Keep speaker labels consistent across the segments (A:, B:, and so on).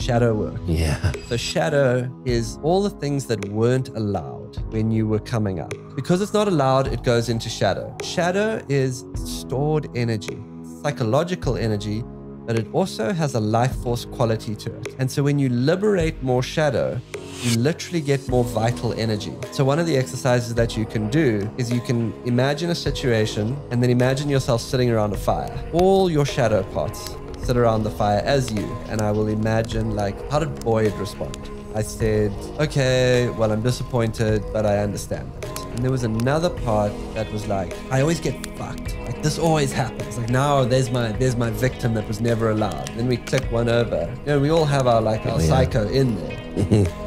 A: shadow work.
B: Yeah.
A: So shadow is all the things that weren't allowed when you were coming up. Because it's not allowed, it goes into shadow. Shadow is stored energy, psychological energy, but it also has a life force quality to it. And so when you liberate more shadow, you literally get more vital energy. So one of the exercises that you can do is you can imagine a situation and then imagine yourself sitting around a fire. All your shadow parts sit around the fire as you, and I will imagine, like, how did Boyd respond? I said, okay, well, I'm disappointed, but I understand that. And there was another part that was like, I always get fucked. Like, this always happens. Like, now there's my victim that was never allowed. Then we click one over. You know, we all have our psycho in there.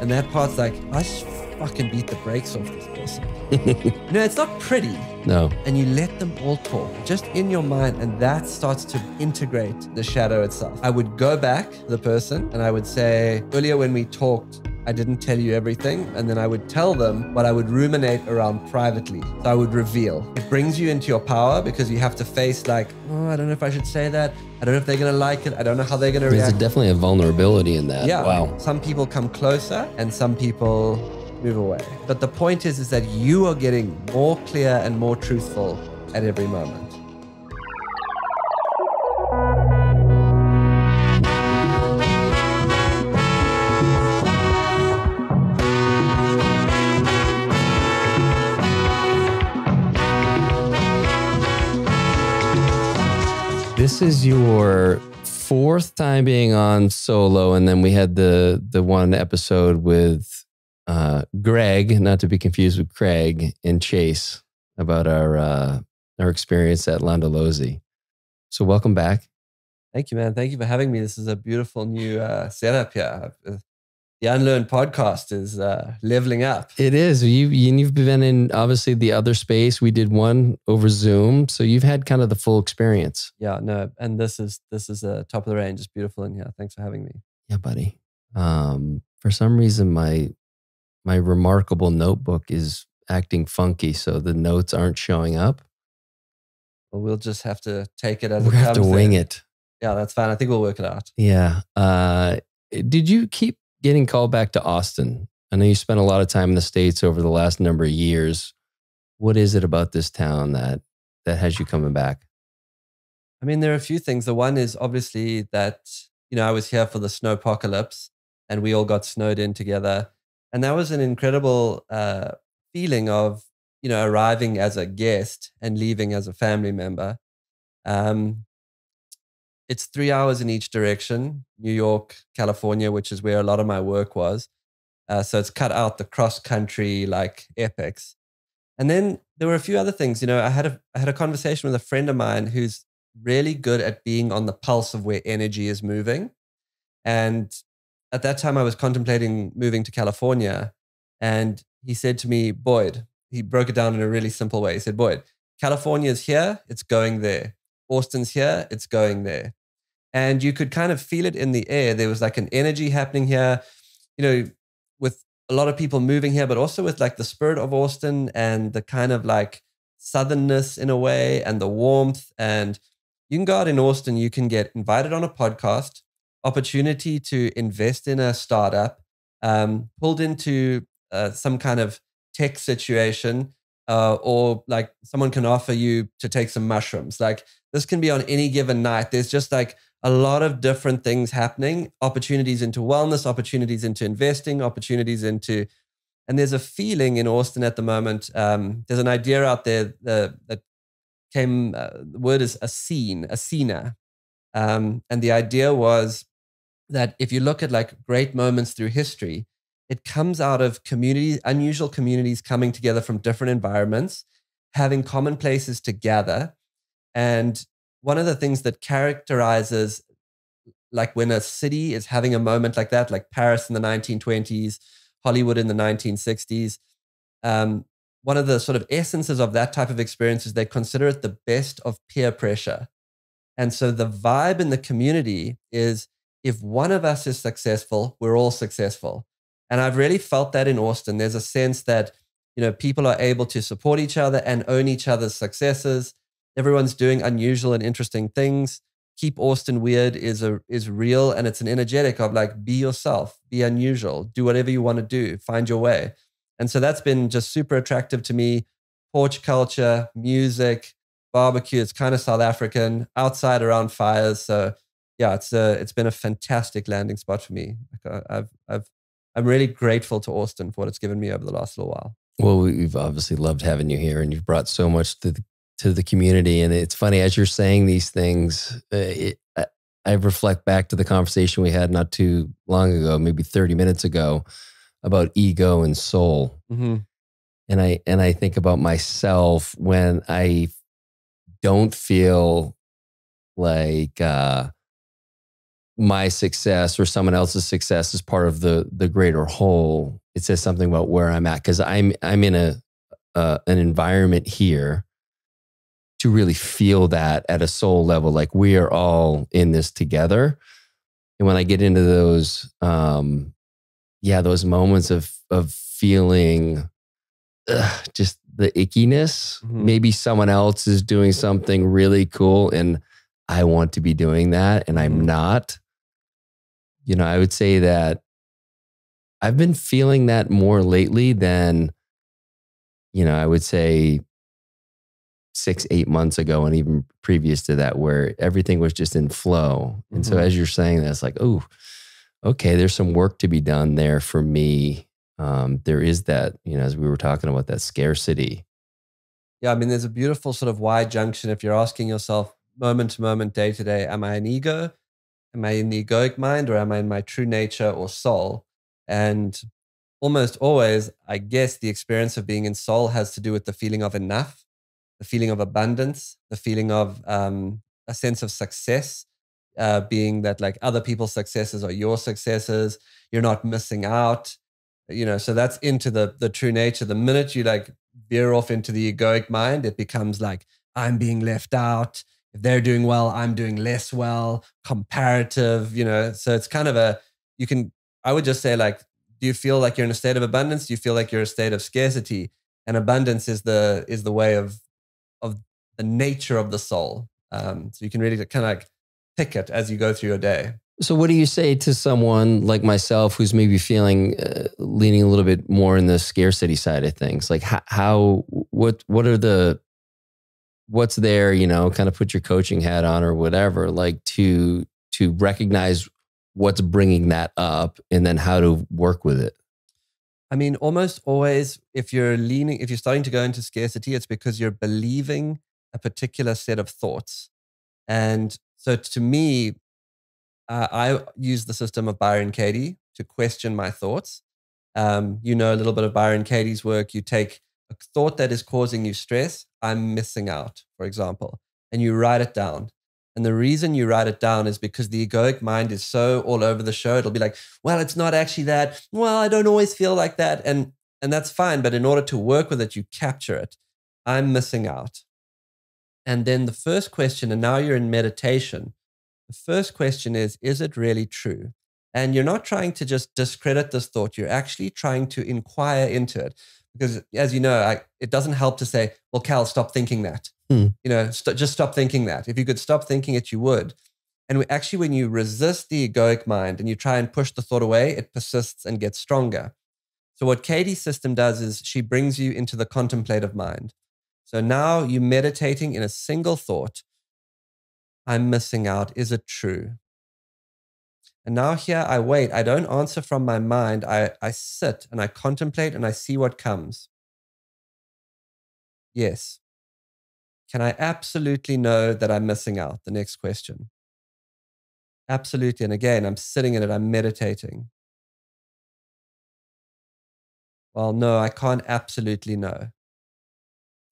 A: And that part's like, I just fucking beat the brakes off this person. You know, it's not pretty.
B: No.
A: And you let them all talk just in your mind, and that starts to integrate the shadow itself. I would go back to the person and I would say, earlier when we talked, I didn't tell you everything. And then I would tell them what I would ruminate around privately. So I would reveal. It brings you into your power because you have to face like, oh, I don't know if I should say that. I don't know if they're going to like it. I don't know how they're going to react.
B: There's definitely a vulnerability in that.
A: Yeah.
B: Wow.
A: Some people come closer and some people move away. But the point is that you are getting more clear and more truthful at every moment.
B: This is your fourth time being on solo, and then we had the one episode with Greg, not to be confused with Craig, and Chase about our experience at Londolozi. So welcome back.
A: Thank you, man. Thank you for having me. This is a beautiful new setup here. The Unlearn podcast is leveling up.
B: It is. You've been in, obviously, the other space. We did one over Zoom. So you've had kind of the full experience.
A: Yeah, no. And this is top of the range. It's beautiful in here. Thanks for having me.
B: Yeah, buddy. For some reason, my remarkable notebook is acting funky. So the notes aren't showing up.
A: Well, we'll just have to take it as
B: we
A: it comes.
B: have to wing it.
A: Yeah, that's fine. I think we'll work it out.
B: Yeah. Did you keep getting called back to Austin? I know you spent a lot of time in the States over the last number of years. What is it about this town that has you coming back?
A: I mean, there are a few things. The one is obviously that, you know, I was here for the snowpocalypse and we all got snowed in together. And that was an incredible feeling of, you know, arriving as a guest and leaving as a family member. It's 3 hours in each direction, New York, California, which is where a lot of my work was. So it's cut out the cross-country like epics. And then there were a few other things. You know, I had a conversation with a friend of mine who's really good at being on the pulse of where energy is moving. And at that time, I was contemplating moving to California. And he said to me, Boyd, he broke it down in a really simple way. He said, Boyd, California's here, it's going there. Austin's here, it's going there. And you could kind of feel it in the air. There was like an energy happening here, you know, with a lot of people moving here, but also with like the spirit of Austin and the kind of like southernness in a way and the warmth. And you can go out in Austin, you can get invited on a podcast, opportunity to invest in a startup, pulled into some kind of tech situation, or like someone can offer you to take some mushrooms. Like this can be on any given night. There's just like a lot of different things happening, opportunities into wellness, opportunities into investing, opportunities into, and there's a feeling in Austin at the moment. There's an idea out there that came, the word is a scene. And the idea was that if you look at like great moments through history, it comes out of communities, unusual communities coming together from different environments, having common places to gather. And one of the things that characterizes like when a city is having a moment like that, like Paris in the 1920s, Hollywood in the 1960s, one of the sort of essences of that type of experience is they consider it the best of peer pressure. And so the vibe in the community is if one of us is successful, we're all successful. And I've really felt that in Austin. There's a sense that, you know, people are able to support each other and own each other's successes. Everyone's doing unusual and interesting things. keep Austin weird is real, and it's an energetic of like, be yourself, be unusual, do whatever you want to do, find your way. And so that's been just super attractive to me. Porch culture, music, barbecue. It's kind of South African, outside around fires. So yeah, it's been a fantastic landing spot for me. I'm really grateful to Austin for what it's given me over the last little while.
B: Well, we've obviously loved having you here, and you've brought so much to the community. And it's funny, as you're saying these things, I reflect back to the conversation we had not too long ago, maybe 30 minutes ago, about ego and soul.
A: Mm-hmm.
B: And I think about myself when I don't feel like my success or someone else's success is part of the greater whole. It says something about where I'm at, because I'm in an environment here to really feel that at a soul level, like we are all in this together. And when I get into those, those moments of feeling just the ickiness, maybe someone else is doing something really cool and I want to be doing that and I'm not. I would say that I've been feeling that more lately than, I would say 6-8 months ago, and even previous to that, where everything was just in flow. And so as you're saying that, it's like, oh, okay, there's some work to be done there for me. There is that, as we were talking about, that scarcity.
A: Yeah, I mean, there's a beautiful sort of Y junction if you're asking yourself moment to moment, day to day, am I an ego? Am I in the egoic mind, or am I in my true nature or soul? And almost always, I guess the experience of being in soul has to do with the feeling of enough, the feeling of abundance, the feeling of a sense of success, being that like other people's successes are your successes. You're not missing out. So that's into the true nature. The minute you like veer off into the egoic mind, it becomes like, I'm being left out. If they're doing well, I'm doing less well, comparative, so it's kind of I would just say, like, do you feel like you're in a state of abundance? Do you feel like you're in a state of scarcity? And abundance is the way of the nature of the soul. So you can really kind of like pick it as you go through your day.
B: So what do you say to someone like myself who's maybe feeling, leaning a little bit more in the scarcity side of things? Like what's there, kind of put your coaching hat on or whatever, like to recognize what's bringing that up and then how to work with it?
A: I mean, almost always, if you're starting to go into scarcity, it's because you're believing a particular set of thoughts. And so to me, I use the system of Byron Katie to question my thoughts. A little bit of Byron Katie's work. You take a thought that is causing you stress, I'm missing out, for example, and you write it down. And the reason you write it down is because the egoic mind is so all over the show. It'll be like, well, it's not actually that. Well, I don't always feel like that. And that's fine. But in order to work with it, you capture it. I'm missing out. And then the first question, and now you're in meditation. The first question is it really true? And you're not trying to just discredit this thought. You're actually trying to inquire into it. Because as you know, it doesn't help to say, well, Cal, stop thinking that. Just stop thinking that. If you could stop thinking it, you would. And actually, when you resist the egoic mind and you try and push the thought away, it persists and gets stronger. So what Katie's system does is she brings you into the contemplative mind. So now you're meditating in a single thought. I'm missing out. Is it true? And now here I wait. I don't answer from my mind. I sit and I contemplate and I see what comes. Yes. Can I absolutely know that I'm missing out? The next question. Absolutely. And again, I'm sitting in it. I'm meditating. Well, no, I can't absolutely know.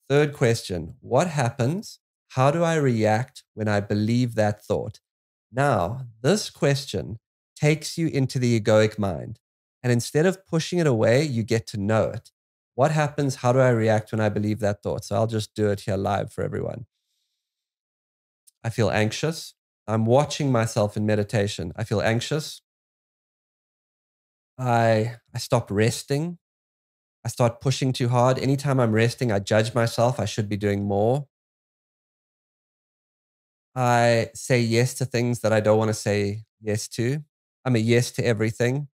A: Third question. What happens? How do I react when I believe that thought? Now, this question takes you into the egoic mind. And instead of pushing it away, you get to know it. What happens? How do I react when I believe that thought? So I'll just do it here live for everyone. I feel anxious. I'm watching myself in meditation. I feel anxious. I stop resting. I start pushing too hard. Anytime I'm resting, I judge myself. I should be doing more. I say yes to things that I don't want to say yes to. I'm a yes to everything.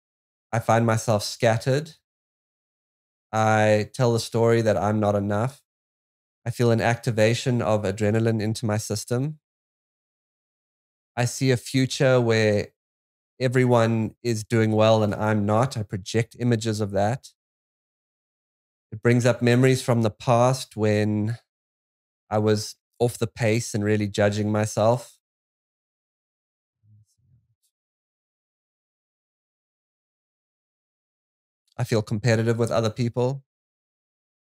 A: I find myself scattered. I tell the story that I'm not enough. I feel an activation of adrenaline into my system. I see a future where everyone is doing well and I'm not. I project images of that. It brings up memories from the past when I was off the pace and really judging myself. I feel competitive with other people.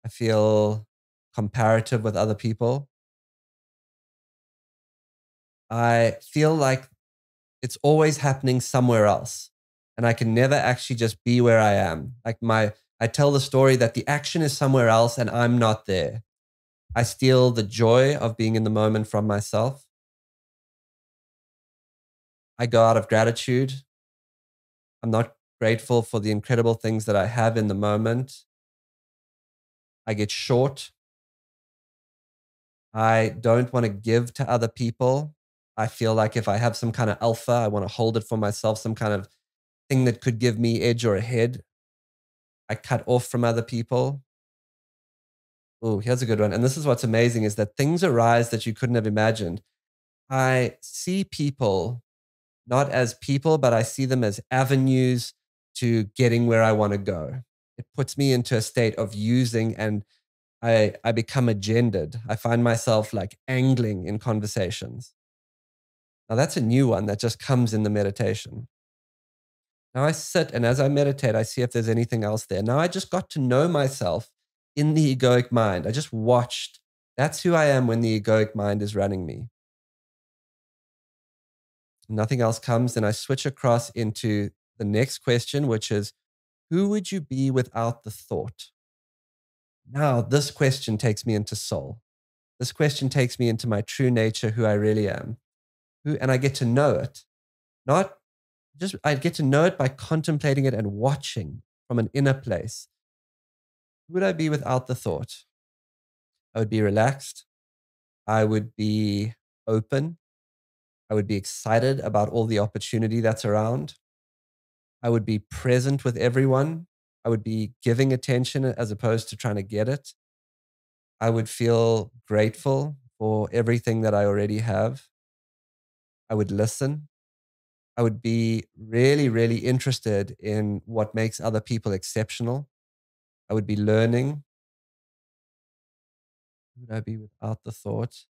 A: I feel comparative with other people. I feel like it's always happening somewhere else. And I can never actually just be where I am. I tell the story that the action is somewhere else and I'm not there. I steal the joy of being in the moment from myself. I go out of gratitude. I'm not grateful for the incredible things that I have in the moment. I get short. I don't want to give to other people. I feel like if I have some kind of alpha, I want to hold it for myself, some kind of thing that could give me edge or a head. I cut off from other people. Oh, here's a good one. And this is what's amazing is that things arise that you couldn't have imagined. I see people not as people, but I see them as avenues to getting where I want to go. It puts me into a state of using and I become agendered. I find myself like angling in conversations. Now that's a new one that just comes in the meditation. Now I sit and as I meditate, I see if there's anything else there. Now I just got to know myself in the egoic mind. I just watched. That's who I am when the egoic mind is running me. Nothing else comes. Then I switch across into the next question, which is, who would you be without the thought? Now, this question takes me into soul. This question takes me into my true nature, who I really am. And I get to know it. Not just, I get to know it by contemplating it and watching from an inner place. Who would I be without the thought? I would be relaxed. I would be open. I would be excited about all the opportunity that's around. I would be present with everyone. I would be giving attention as opposed to trying to get it. I would feel grateful for everything that I already have. I would listen. I would be really, really interested in what makes other people exceptional. I would be learning. Who would I be without the thought?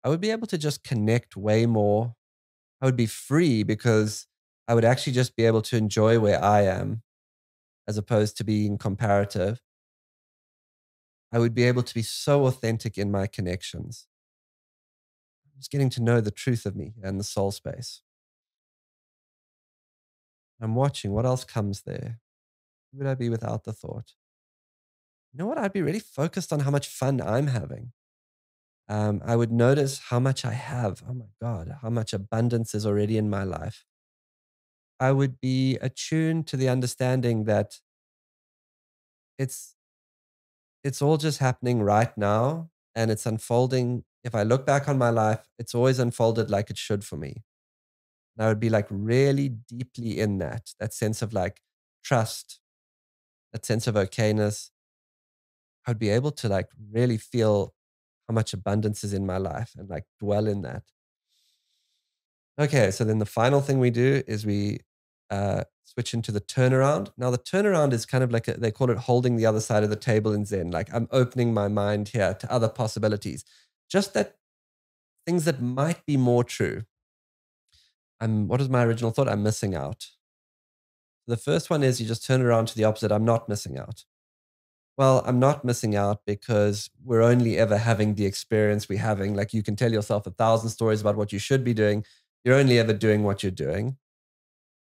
A: I would be able to just connect way more. I would be free because I would actually just be able to enjoy where I am as opposed to being comparative. I would be able to be so authentic in my connections. Just getting to know the truth of me and the soul space. I'm watching what else comes there. Who would I be without the thought? You know what? I'd be really focused on how much fun I'm having. I would notice how much I have. Oh my God, how much abundance is already in my life. I would be attuned to the understanding that it's all just happening right now and it's unfolding. If I look back on my life, it's always unfolded like it should for me. And I would be like really deeply in that sense of like trust, that sense of okayness. I'd be able to like really feel how much abundance is in my life and like dwell in that. Okay, so then the final thing we do is we switch into the turnaround. Now, the turnaround is kind of like they call it holding the other side of the table in Zen. Like I'm opening my mind here to other possibilities, just that things that might be more true. What is my original thought? I'm missing out. The first one is you just turn around to the opposite. I'm not missing out. Well, I'm not missing out because we're only ever having the experience we're having. Like you can tell yourself 1,000 stories about what you should be doing. You're only ever doing what you're doing.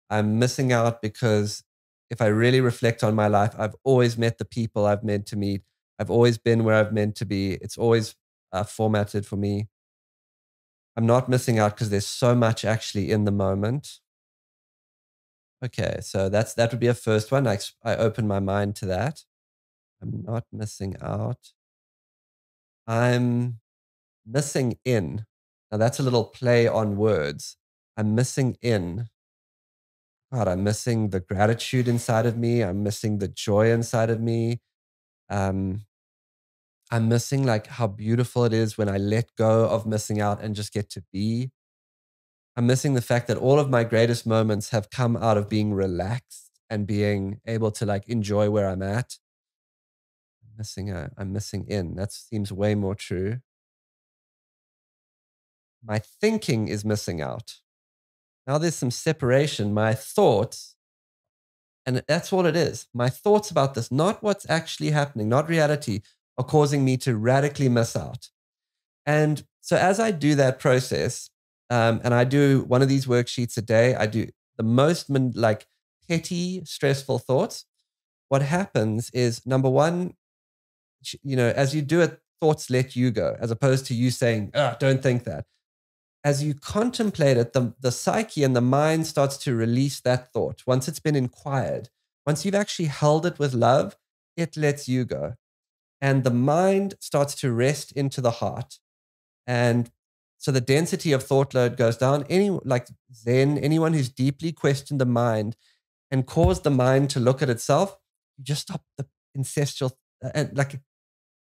A: I'm missing out because if I really reflect on my life, I've always met the people I've meant to meet. I've always been where I've meant to be. It's always formatted for me. I'm not missing out because there's so much actually in the moment. Okay, so that would be a first one. I open my mind to that. I'm not missing out. I'm missing in. Now that's a little play on words. I'm missing in. God, I'm missing the gratitude inside of me. I'm missing the joy inside of me. I'm missing like how beautiful it is when I let go of missing out and just get to be. I'm missing the fact that all of my greatest moments have come out of being relaxed and being able to like enjoy where I'm at. I'm missing in. That seems way more true. My thinking is missing out. Now there's some separation. My thoughts, and that's all it is. My thoughts about this, not what's actually happening, not reality, are causing me to radically miss out. And so as I do that process, and I do one of these worksheets a day, I do the most like petty, stressful thoughts. What happens is, number one, as you do it, thoughts let you go, as opposed to you saying, don't think that. As you contemplate it, the psyche and the mind starts to release that thought. Once it's been inquired, once you've actually held it with love, it lets you go. And the mind starts to rest into the heart. And so the density of thought load goes down. Anyone who's deeply questioned the mind and caused the mind to look at itself, you just stop the ancestral and like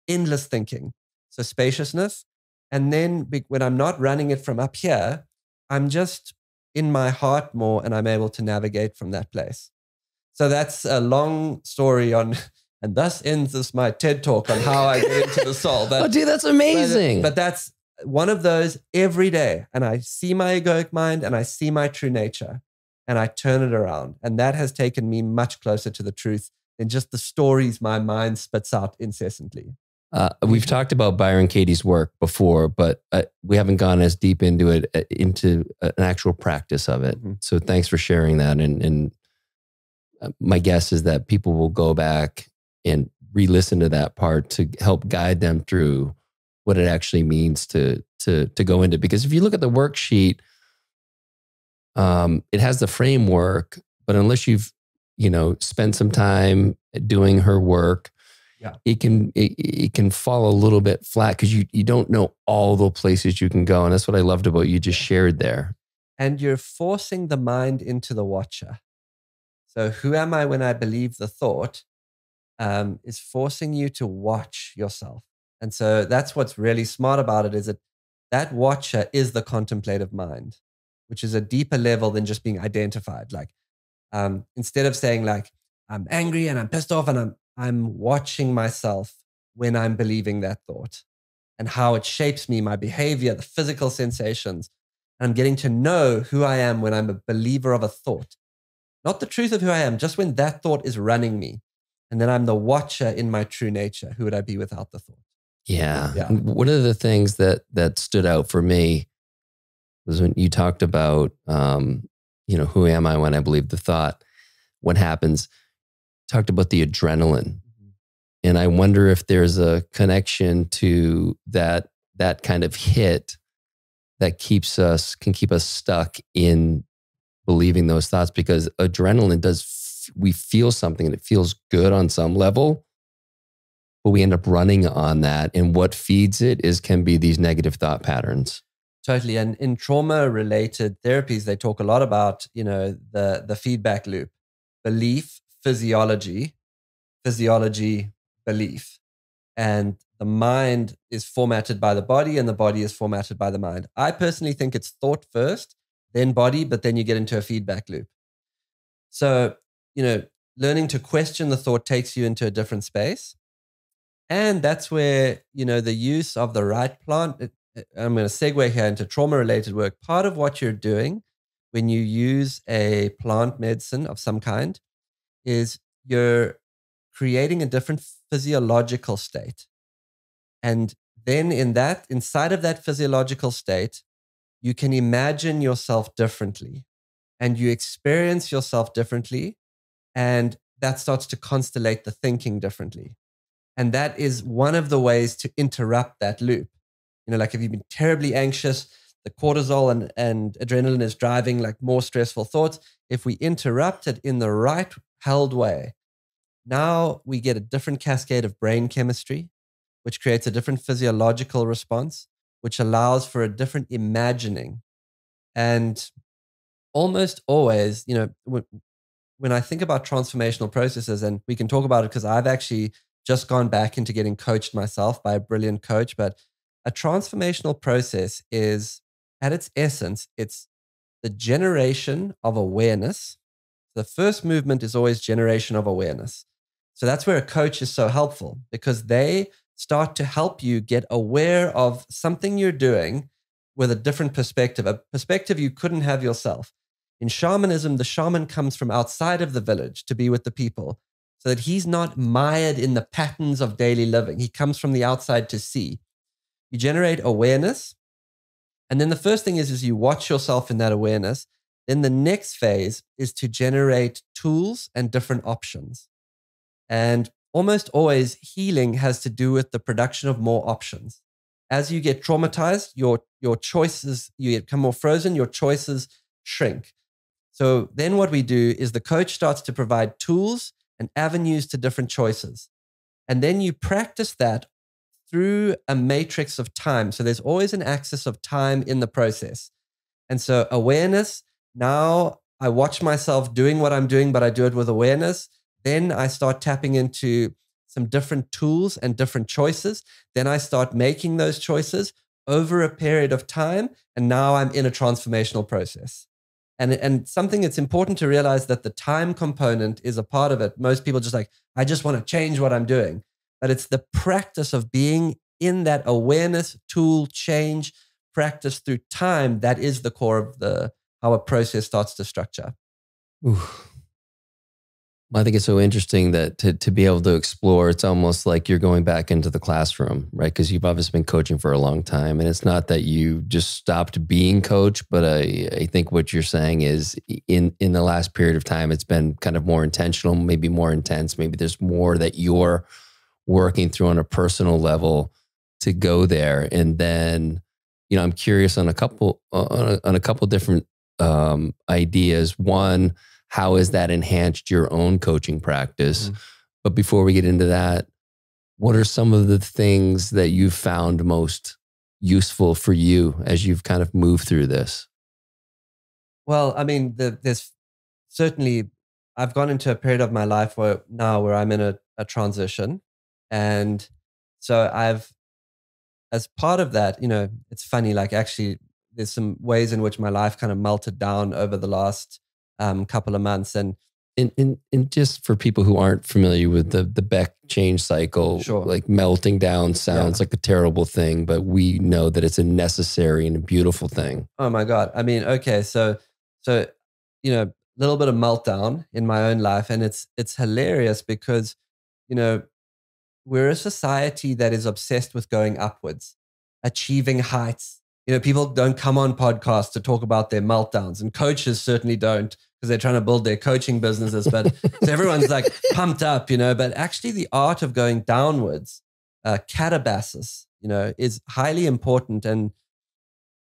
A: endless thinking. So spaciousness. And then when I'm not running it from up here, I'm just in my heart more and I'm able to navigate from that place. So that's a long story on, and thus ends this my TED talk on how I get into the soul.
B: Oh, dude, that's amazing.
A: But that's one of those every day. And I see my egoic mind and I see my true nature and I turn it around. And that has taken me much closer to the truth than just the stories my mind spits out incessantly.
B: We've talked about Byron Katie's work before, but we haven't gone as deep into it, into an actual practice of it. Mm-hmm. So thanks for sharing that. And my guess is that people will go back and re-listen to that part to help guide them through what it actually means to go into. Because if you look at the worksheet, it has the framework, but unless you've spent some time doing her work, yeah, it can fall a little bit flat because you don't know all the places you can go. And that's what I loved about you just shared there.
A: And you're forcing the mind into the watcher. So who am I when I believe the thought is forcing you to watch yourself. And so that's what's really smart about it, is that watcher is the contemplative mind, which is a deeper level than just being identified. Like instead of saying like, I'm angry and I'm pissed off and I'm watching myself when I'm believing that thought and how it shapes me, my behavior, the physical sensations. And I'm getting to know who I am when I'm a believer of a thought, not the truth of who I am, just when that thought is running me. And then I'm the watcher in my true nature. Who would I be without the thought?
B: Yeah. One of the things that stood out for me was when you talked about, who am I when I believe the thought? What happens? Talked about the adrenaline. And I wonder if there's a connection to that kind of hit that can keep us stuck in believing those thoughts, because adrenaline we feel something and it feels good on some level, but we end up running on that. And what feeds it can be these negative thought patterns.
A: Totally. And in trauma-related therapies, they talk a lot about, the feedback loop: belief, physiology, belief. And the mind is formatted by the body and the body is formatted by the mind. I personally think it's thought first, then body, but then you get into a feedback loop. So, learning to question the thought takes you into a different space. And that's where, the use of the right plant, I'm going to segue here into trauma-related work. Part of what you're doing when you use a plant medicine of some kind is you're creating a different physiological state. And then inside of that physiological state, you can imagine yourself differently and you experience yourself differently. And that starts to constellate the thinking differently. And that is one of the ways to interrupt that loop. Like if you've been terribly anxious, the cortisol and adrenaline is driving like more stressful thoughts. If we interrupt it in the right held way, now we get a different cascade of brain chemistry, which creates a different physiological response, which allows for a different imagining. And almost always, when I think about transformational processes, and we can talk about it because I've actually just gone back into getting coached myself by a brilliant coach, but a transformational process is, at its essence, it's the generation of awareness. The first movement is always generation of awareness. So that's where a coach is so helpful, because they start to help you get aware of something you're doing with a different perspective, a perspective you couldn't have yourself. In shamanism, the shaman comes from outside of the village to be with the people so that he's not mired in the patterns of daily living. He comes from the outside to see. You generate awareness. And then the first thing is you watch yourself in that awareness. Then the next phase is to generate tools and different options. And almost always healing has to do with the production of more options. As you get traumatized, your choices, you become more frozen, your choices shrink. So then what we do is the coach starts to provide tools and avenues to different choices. And then you practice that through a matrix of time. So there's always an axis of time in the process. And so awareness, now I watch myself doing what I'm doing, but I do it with awareness. Then I start tapping into some different tools and different choices. Then I start making those choices over a period of time. And now I'm in a transformational process. And something that's important to realize, that the time component is a part of it. Most people just like, I just want to change what I'm doing. But it's the practice of being in that awareness, tool, change, practice through time. That is the core of how a process starts to structure.
B: Ooh. I think it's so interesting that to be able to explore, it's almost like you're going back into the classroom, right? Because you've obviously been coaching for a long time. And it's not that you just stopped being coach, but I think what you're saying is in the last period of time, it's been kind of more intentional, maybe more intense. Maybe there's more that you're working through on a personal level to go there. And then, I'm curious on a couple different ideas. One, how has that enhanced your own coaching practice? Mm-hmm. But before we get into that, what are some of the things that you've found most useful for you as you've kind of moved through this?
A: Well, I mean, there's certainly, I've gone into a period of my life where I'm in a transition. And so as part of that, it's funny, like actually there's some ways in which my life kind of melted down over the last couple of months. And
B: just for people who aren't familiar with the Beck change cycle,
A: sure,
B: like melting down sounds like a terrible thing, but we know that it's a necessary and a beautiful thing.
A: Oh my God. I mean, okay. So, a little bit of meltdown in my own life. And it's hilarious because, we're a society that is obsessed with going upwards, achieving heights. People don't come on podcasts to talk about their meltdowns, and coaches certainly don't, because they're trying to build their coaching businesses. But so everyone's like pumped up, but actually the art of going downwards, catabasis, is highly important. And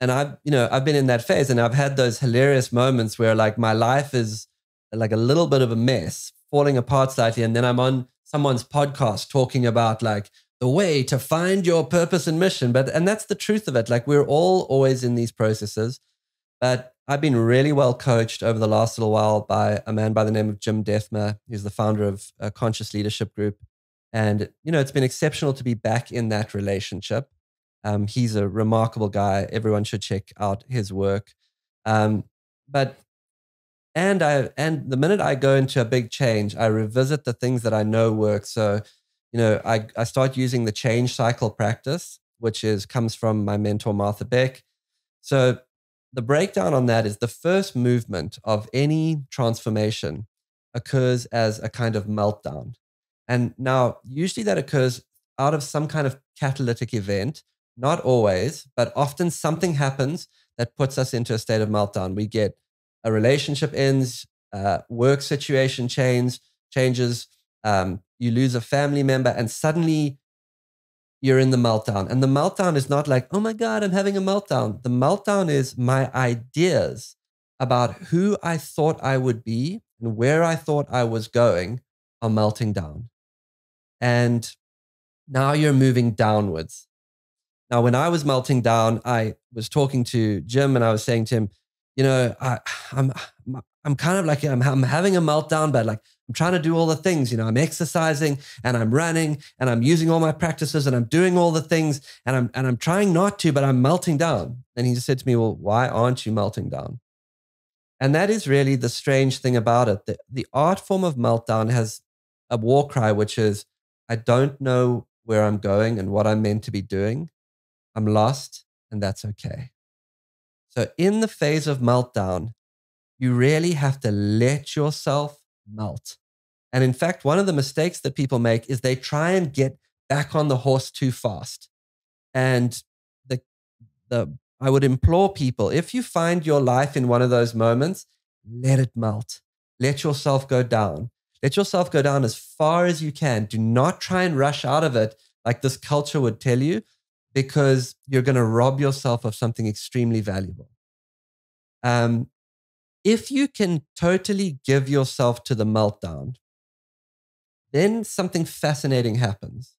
A: I've been in that phase, and I've had those hilarious moments where like my life is like a little bit of a mess, falling apart slightly. And then I'm on someone's podcast talking about like the way to find your purpose and mission. And that's the truth of it. Like we're all always in these processes. But I've been really well coached over the last little while by a man by the name of Jim Dethmer, who's the founder of a Conscious Leadership Group. And, it's been exceptional to be back in that relationship. He's a remarkable guy. Everyone should check out his work. And the minute I go into a big change, I revisit the things that I know work. So, I start using the change cycle practice, which comes from my mentor, Martha Beck. So the breakdown on that is the first movement of any transformation occurs as a kind of meltdown. And now usually that occurs out of some kind of catalytic event, not always, but often something happens that puts us into a state of meltdown. We get a relationship ends, work situation changes, you lose a family member, and suddenly you're in the meltdown. And the meltdown is not like, oh my God, I'm having a meltdown. The meltdown is my ideas about who I thought I would be and where I thought I was going are melting down. And now you're moving downwards. Now, when I was melting down, I was talking to Jim and I was saying to him, I'm kind of like, I'm having a meltdown, but like I'm trying to do all the things, I'm exercising and I'm running and I'm using all my practices and I'm doing all the things and I'm trying not to, but I'm melting down. And he just said to me, well, why aren't you melting down? And that is really the strange thing about it. The art form of meltdown has a war cry, which is, I don't know where I'm going and what I'm meant to be doing. I'm lost, and that's okay. So in the phase of meltdown, you really have to let yourself melt. And in fact, one of the mistakes that people make is they try and get back on the horse too fast. And I would implore people, if you find your life in one of those moments, let it melt. Let yourself go down. Let yourself go down as far as you can. Do not try and rush out of it like this culture would tell you, because you're going to rob yourself of something extremely valuable. If you can totally give yourself to the meltdown, then something fascinating happens.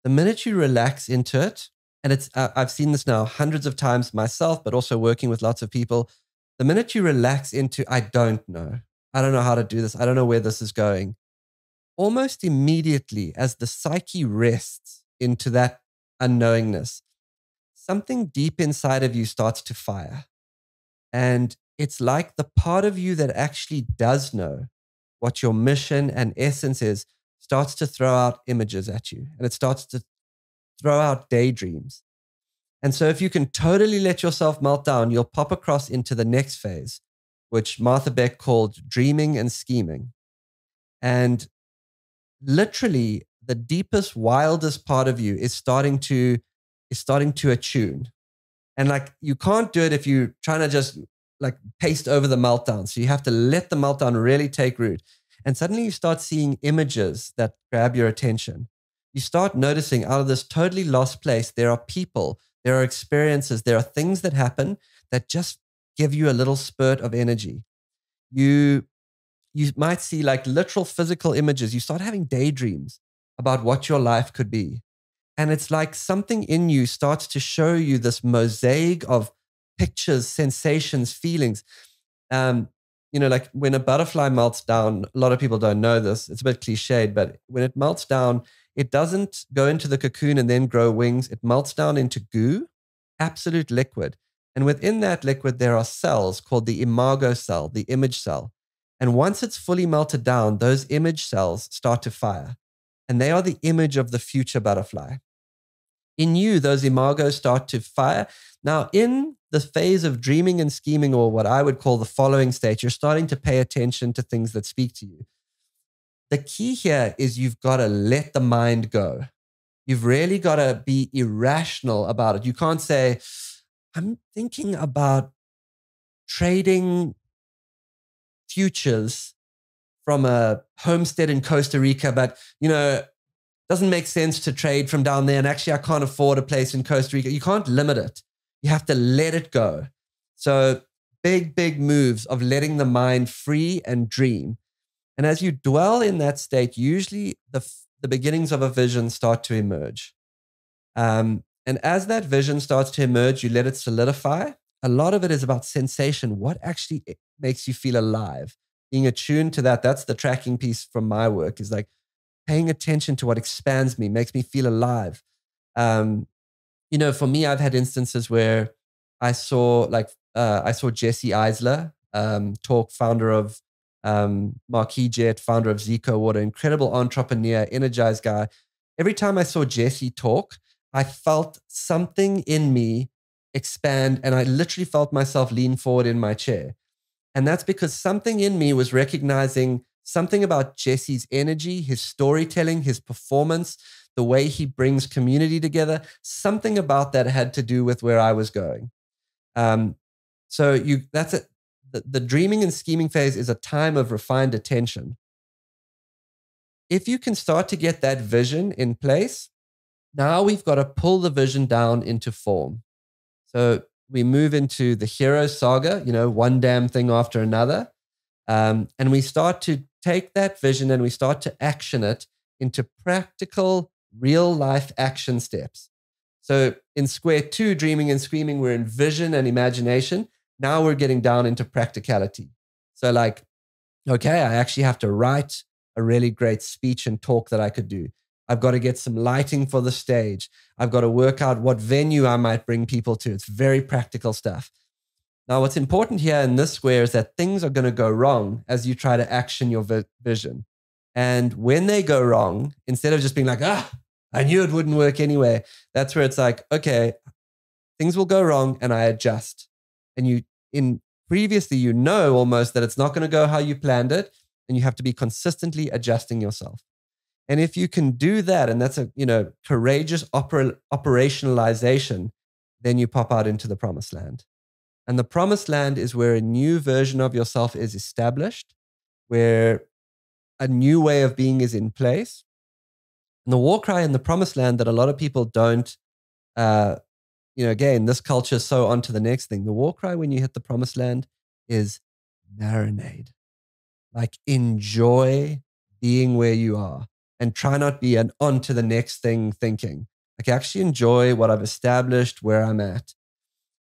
A: The minute you relax into it, and I've seen this now hundreds of times myself, but also working with lots of people. The minute you relax into, I don't know how to do this, I don't know where this is going, almost immediately as the psyche rests into that unknowingness, something deep inside of you starts to fire. And it's like the part of you that actually does know what your mission and essence is starts to throw out images at you, and it starts to throw out daydreams. And so if you can totally let yourself melt down, you'll pop across into the next phase, which Martha Beck called dreaming and scheming. And literally the deepest, wildest part of you is starting to attune. And like, you can't do it if you're trying to just like paste over the meltdown. So you have to let the meltdown really take root. And suddenly you start seeing images that grab your attention. You start noticing out of this totally lost place, there are people, there are experiences, there are things that happen that just give you a little spurt of energy. You might see like literal physical images. You start having daydreams about what your life could be. And it's like something in you starts to show you this mosaic of pictures, sensations, feelings. Like when a butterfly melts down, a lot of people don't know this. It's a bit cliched, but when it melts down, it doesn't go into the cocoon and then grow wings. It melts down into goo, absolute liquid. And within that liquid, there are cells called the imago cell, the image cell. And once it's fully melted down, those image cells start to fire. And they are the image of the future butterfly. In you, those imagos start to fire. Now, in the phase of dreaming and scheming, or what I would call the following state, you're starting to pay attention to things that speak to you. The key here is you've got to let the mind go. You've really got to be irrational about it. You can't say, I'm thinking about trading futures from a homestead in Costa Rica, but, doesn't make sense to trade from down there. And actually, I can't afford a place in Costa Rica. You can't limit it. You have to let it go. So big moves of letting the mind free and dream. And as you dwell in that state, usually the beginnings of a vision start to emerge. And as that vision starts to emerge, you let it solidify. A lot of it is about sensation. What actually makes you feel alive? Being attuned to that. That's the tracking piece from my work, is like paying attention to what expands me, makes me feel alive. For me, I've had instances where I saw Jesse Eisler talk, founder of Marquis Jet, founder of Zico Water, incredible entrepreneur, energized guy. Every time I saw Jesse talk, I felt something in me expand, and I literally felt myself lean forward in my chair. And that's because something in me was recognizing something about Jesse's energy, his storytelling, his performance, the way he brings community together. Something about that had to do with where I was going. That's it. The dreaming and scheming phase is a time of refined attention. If you can start to get that vision in place, now we've got to pull the vision down into form. So we move into the hero saga, one damn thing after another. And we start to take that vision and we start to action it into practical, real life action steps. So in square 2, dreaming and screaming, we're in vision and imagination. Now we're getting down into practicality. So like, okay, I actually have to write a really great speech and talk that I could do. I've got to get some lighting for the stage. I've got to work out what venue I might bring people to. It's very practical stuff. Now, what's important here in this square is that things are going to go wrong as you try to action your vision. And when they go wrong, instead of just being like, I knew it wouldn't work anyway, that's where it's like, okay, things will go wrong and I adjust. And previously, you know almost that it's not going to go how you planned it, and you have to be consistently adjusting yourself. And if you can do that, and that's a courageous operationalization, then you pop out into the promised land. And the promised land is where a new version of yourself is established, where a new way of being is in place. And the war cry in the promised land that a lot of people don't, again, this culture is so on to the next thing. The war cry when you hit the promised land is marinade. Like, enjoy being where you are and try not be an on to the next thing thinking. Like, actually enjoy what I've established, where I'm at.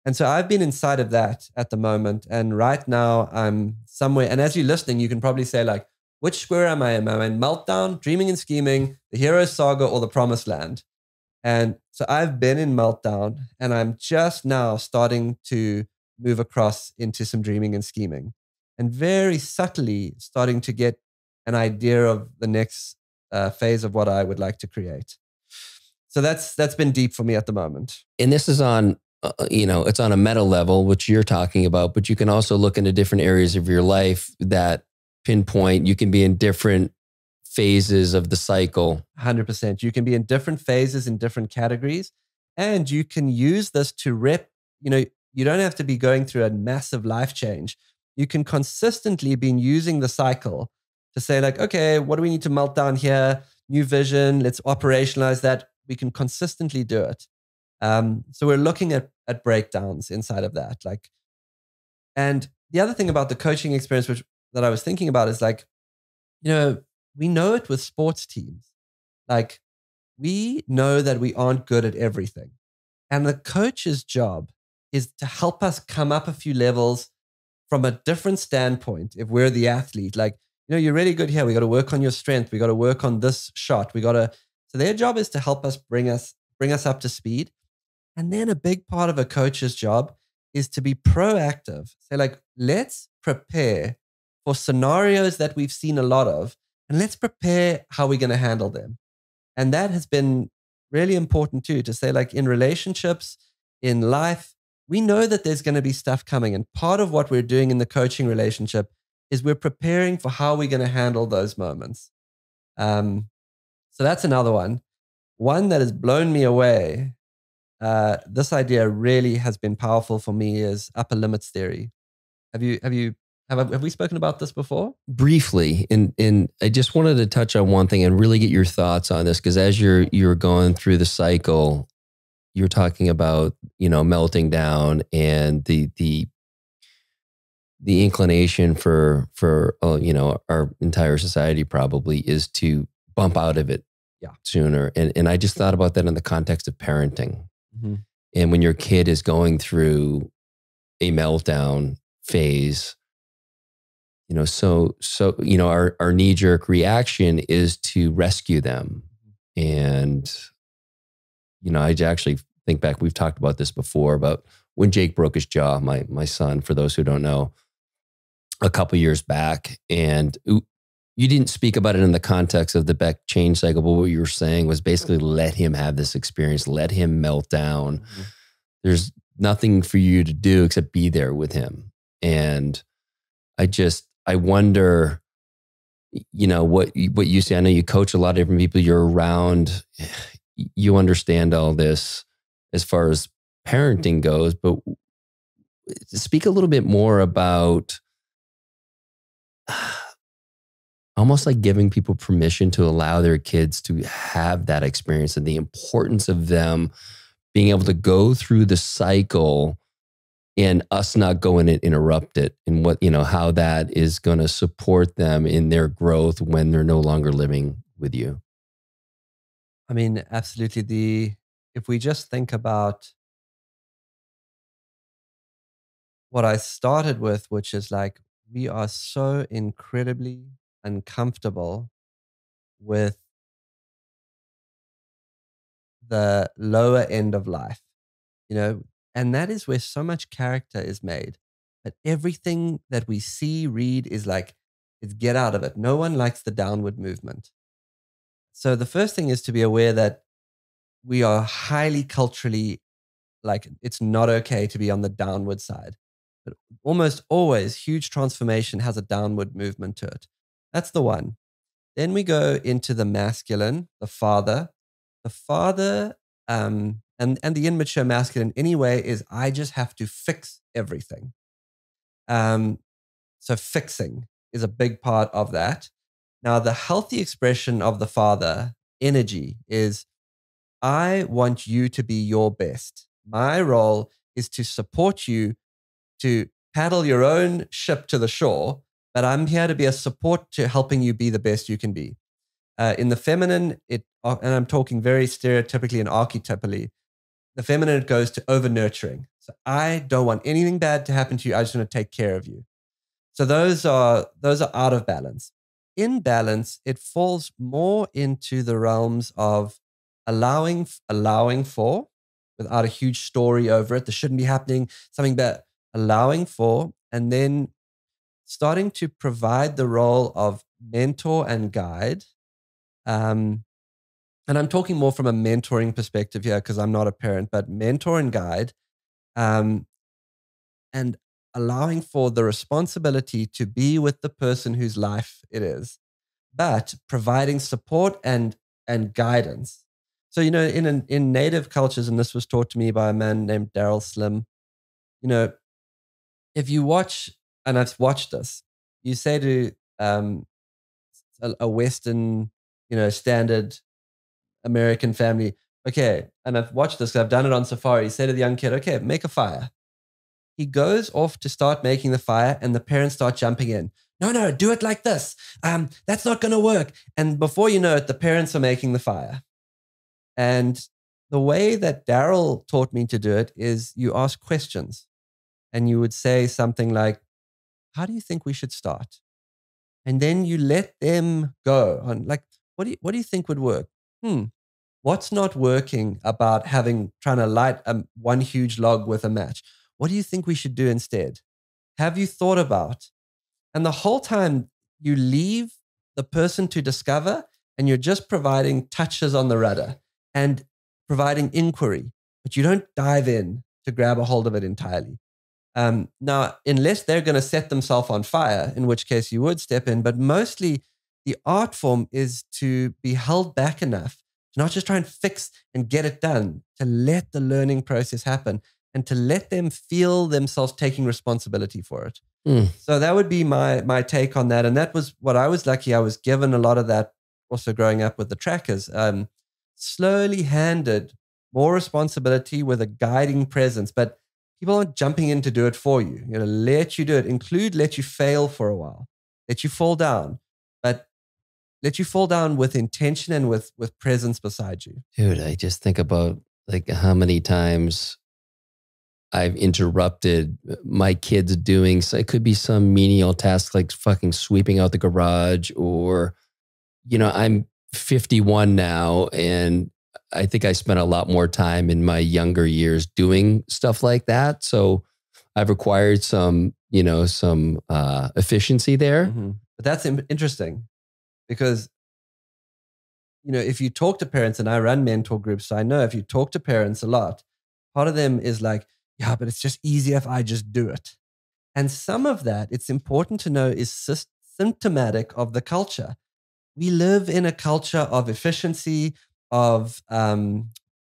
A: And so I've been inside of that at the moment. And right now I'm somewhere, and as you're listening, you can probably say like, which square am I in? Am I in Meltdown, Dreaming and Scheming, the Hero Saga, or the Promised Land? And so I've been in Meltdown, and I'm just now starting to move across into some Dreaming and Scheming, and very subtly starting to get an idea of the next phase of what I would like to create. So that's been deep for me at the moment.
B: And this is on, it's on a meta level, which you're talking about, but you can also look into different areas of your life that pinpoint. You can be in different phases of the cycle.
A: 100%. You can be in different phases in different categories, and you can use this to you don't have to be going through a massive life change. You can consistently be using the cycle to say like, okay, what do we need to melt down here? New vision, let's operationalize that. We can consistently do it. So we're looking at breakdowns inside of that. And the other thing about the coaching experience, that I was thinking about is like, we know it with sports teams. Like, we know that we aren't good at everything. And the coach's job is to help us come up a few levels from a different standpoint. If we're the athlete, like, you're really good here. We got to work on your strength. We got to work on this shot. So their job is to help us bring us up to speed. And then a big part of a coach's job is to be proactive. Say like, let's prepare for scenarios that we've seen a lot of, and let's prepare how we're going to handle them. And that has been really important too, to say like, in relationships, in life, we know that there's going to be stuff coming. And part of what we're doing in the coaching relationship is we're preparing for how we're going to handle those moments. So that's another one. One that has blown me away. This idea really has been powerful for me is upper limits theory. Have we spoken about this before?
B: Briefly, and I just wanted to touch on one thing and really get your thoughts on this, because as you're going through the cycle, you're talking about melting down, and the inclination for our entire society probably is to bump out of it sooner. And I just thought about that in the context of parenting. Mm-hmm. And when your kid is going through a meltdown phase, our knee-jerk reaction is to rescue them. And, I actually think back, we've talked about this before, about when Jake broke his jaw, my son, for those who don't know, a couple years back. And you didn't speak about it in the context of the Beck change cycle, but what you were saying was basically let him have this experience, let him melt down. Mm-hmm. There's nothing for you to do except be there with him. And I wonder, what you say. I know you coach a lot of different people. You're around, you understand all this as far as parenting goes, but speak a little bit more about almost like giving people permission to allow their kids to have that experience, and the importance of them being able to go through the cycle and us not going to interrupt it, and how that is going to support them in their growth when they're no longer living with you.
A: I mean, absolutely. if we just think about what I started with, which is like, we are so incredibly uncomfortable with the lower end of life, you know, and that is where so much character is made. But everything that we see, read is like, it's get out of it. No one likes the downward movement. So the first thing is to be aware that we are highly culturally, like, it's not okay to be on the downward side. But almost always, huge transformation has a downward movement to it. That's the one. Then we go into the masculine, the father. The father and the immature masculine anyway is, I just have to fix everything. So fixing is a big part of that. Now, the healthy expression of the father energy is, I want you to be your best. My role is to support you to paddle your own ship to the shore, but I'm here to be a support to helping you be the best you can be. In the feminine, and I'm talking very stereotypically and archetypally, the feminine, it goes to over nurturing. So I don't want anything bad to happen to you. I just want to take care of you. So those are out of balance. In balance, it falls more into the realms of allowing for, without a huge story over it. This shouldn't be happening, something bad. Allowing for, and then starting to provide the role of mentor and guide. And I'm talking more from a mentoring perspective here because I'm not a parent, but mentor and guide, and allowing for the responsibility to be with the person whose life it is, but providing support and guidance. So, you know, in native cultures, and this was taught to me by a man named Daryl Slim, you know, if you watch, and I've watched this, you say to a Western, you know, standard American family, okay, and I've watched this, I've done it on safari. You say to the young kid, okay, make a fire. He goes off to start making the fire, and the parents start jumping in. No, do it like this. That's not going to work. And before you know it, the parents are making the fire. And the way that Daryl taught me to do it is you ask questions, and you would say something like, how do you think we should start? And then you let them go on, like, what do you think would work? What's not working about trying to light one huge log with a match? What do you think we should do instead? Have you thought about? And the whole time you leave the person to discover, and you're just providing touches on the rudder and providing inquiry, but you don't dive in to grab a hold of it entirely. Now, unless they're going to set themselves on fire, in which case you would step in, but mostly the art form is to be held back enough to not just try and fix and get it done, to let the learning process happen and to let them feel themselves taking responsibility for it. So that would be my take on that. And that was what I was lucky. I was given a lot of that also growing up with the trackers, slowly handed more responsibility with a guiding presence, but people aren't jumping in to do it for you. You know, let you do it, let you fail for a while, let you fall down, but let you fall down with intention and with presence beside you.
B: Dude, I just think about like how many times I've interrupted my kids doing, so it could be some menial task like fucking sweeping out the garage, or, you know, I'm 51 now, and I think I spent a lot more time in my younger years doing stuff like that. So I've required some efficiency there.
A: Mm-hmm. But that's interesting because, you know, if you talk to parents, and I run mentor groups, so I know if you talk to parents a lot, part of them is like, yeah, but it's just easier if I just do it. And some of that, it's important to know, is symptomatic of the culture. We live in a culture of efficiency, of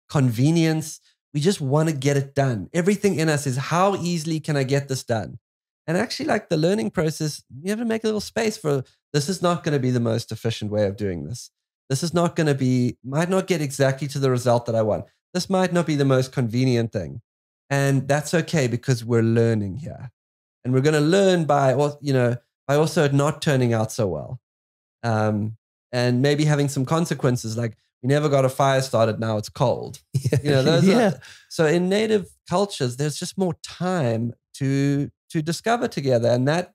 A: convenience. We just want to get it done. Everything in us is, how easily can I get this done? And actually, like the learning process, you have to make a little space for, this is not going to be the most efficient way of doing this. This is not going to be, might not get exactly to the result that I want. This might not be the most convenient thing. And that's okay, because we're learning here. And we're going to learn by also not turning out so well. And maybe having some consequences, like You never got a fire started. Now it's cold. You know, those
B: Yeah.
A: so in native cultures, there's just more time to discover together. And that,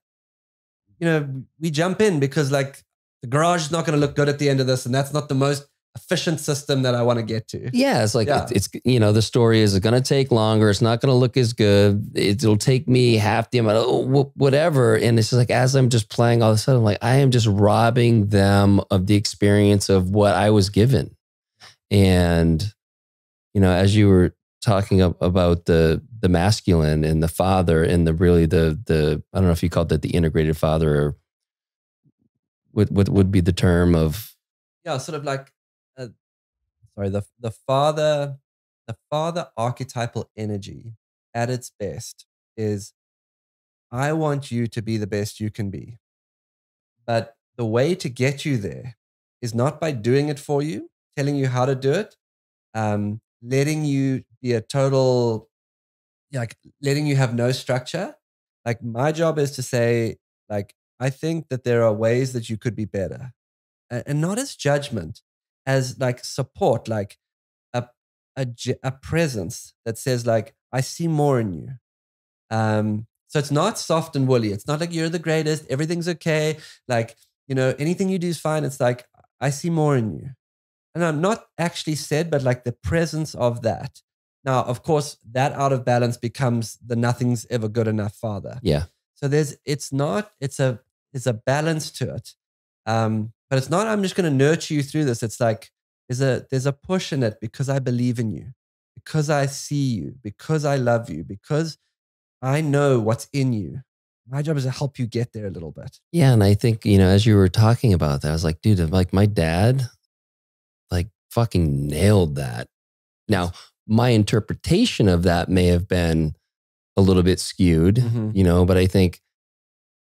A: you know, we jump in because like the garage is not going to look good at the end of this. And that's not the most efficient system that I want to get to.
B: Yeah, it's like
A: Yeah.
B: it's you know, the story is going to take longer. It's not going to look as good. It'll take me half the amount of whatever. And it's just like as I'm just playing, all of a sudden, I'm like I am just robbing them of the experience of what I was given. And you know, as you were talking about the masculine and the father and the I don't know if you called it the integrated father or what would be the term of
A: Sort of like the father archetypal energy at its best is I want you to be the best you can be. But the way to get you there is not by doing it for you, telling you how to do it, letting you be a total, like letting you have no structure. Like my job is to say, like, I think that there are ways that you could be better. And not as judgment, as like support, like a presence that says like, I see more in you. So it's not soft and woolly. It's not like you're the greatest. Everything's okay. Like, you know, anything you do is fine. It's like, I see more in you. And I'm not actually said, but like the presence of that. Now, of course, that out of balance becomes the nothing's ever good enough father.
B: yeah.
A: So it's a balance to it. But it's not, I'm just going to nurture you through this. It's like, there's a push in it because I believe in you, because I see you, because I love you, because I know what's in you. My job is to help you get there a little bit.
B: Yeah. And I think, you know, as you were talking about that, I was like, dude, like my dad, like fucking nailed that. Now, my interpretation of that may have been a little bit skewed, you know, but I think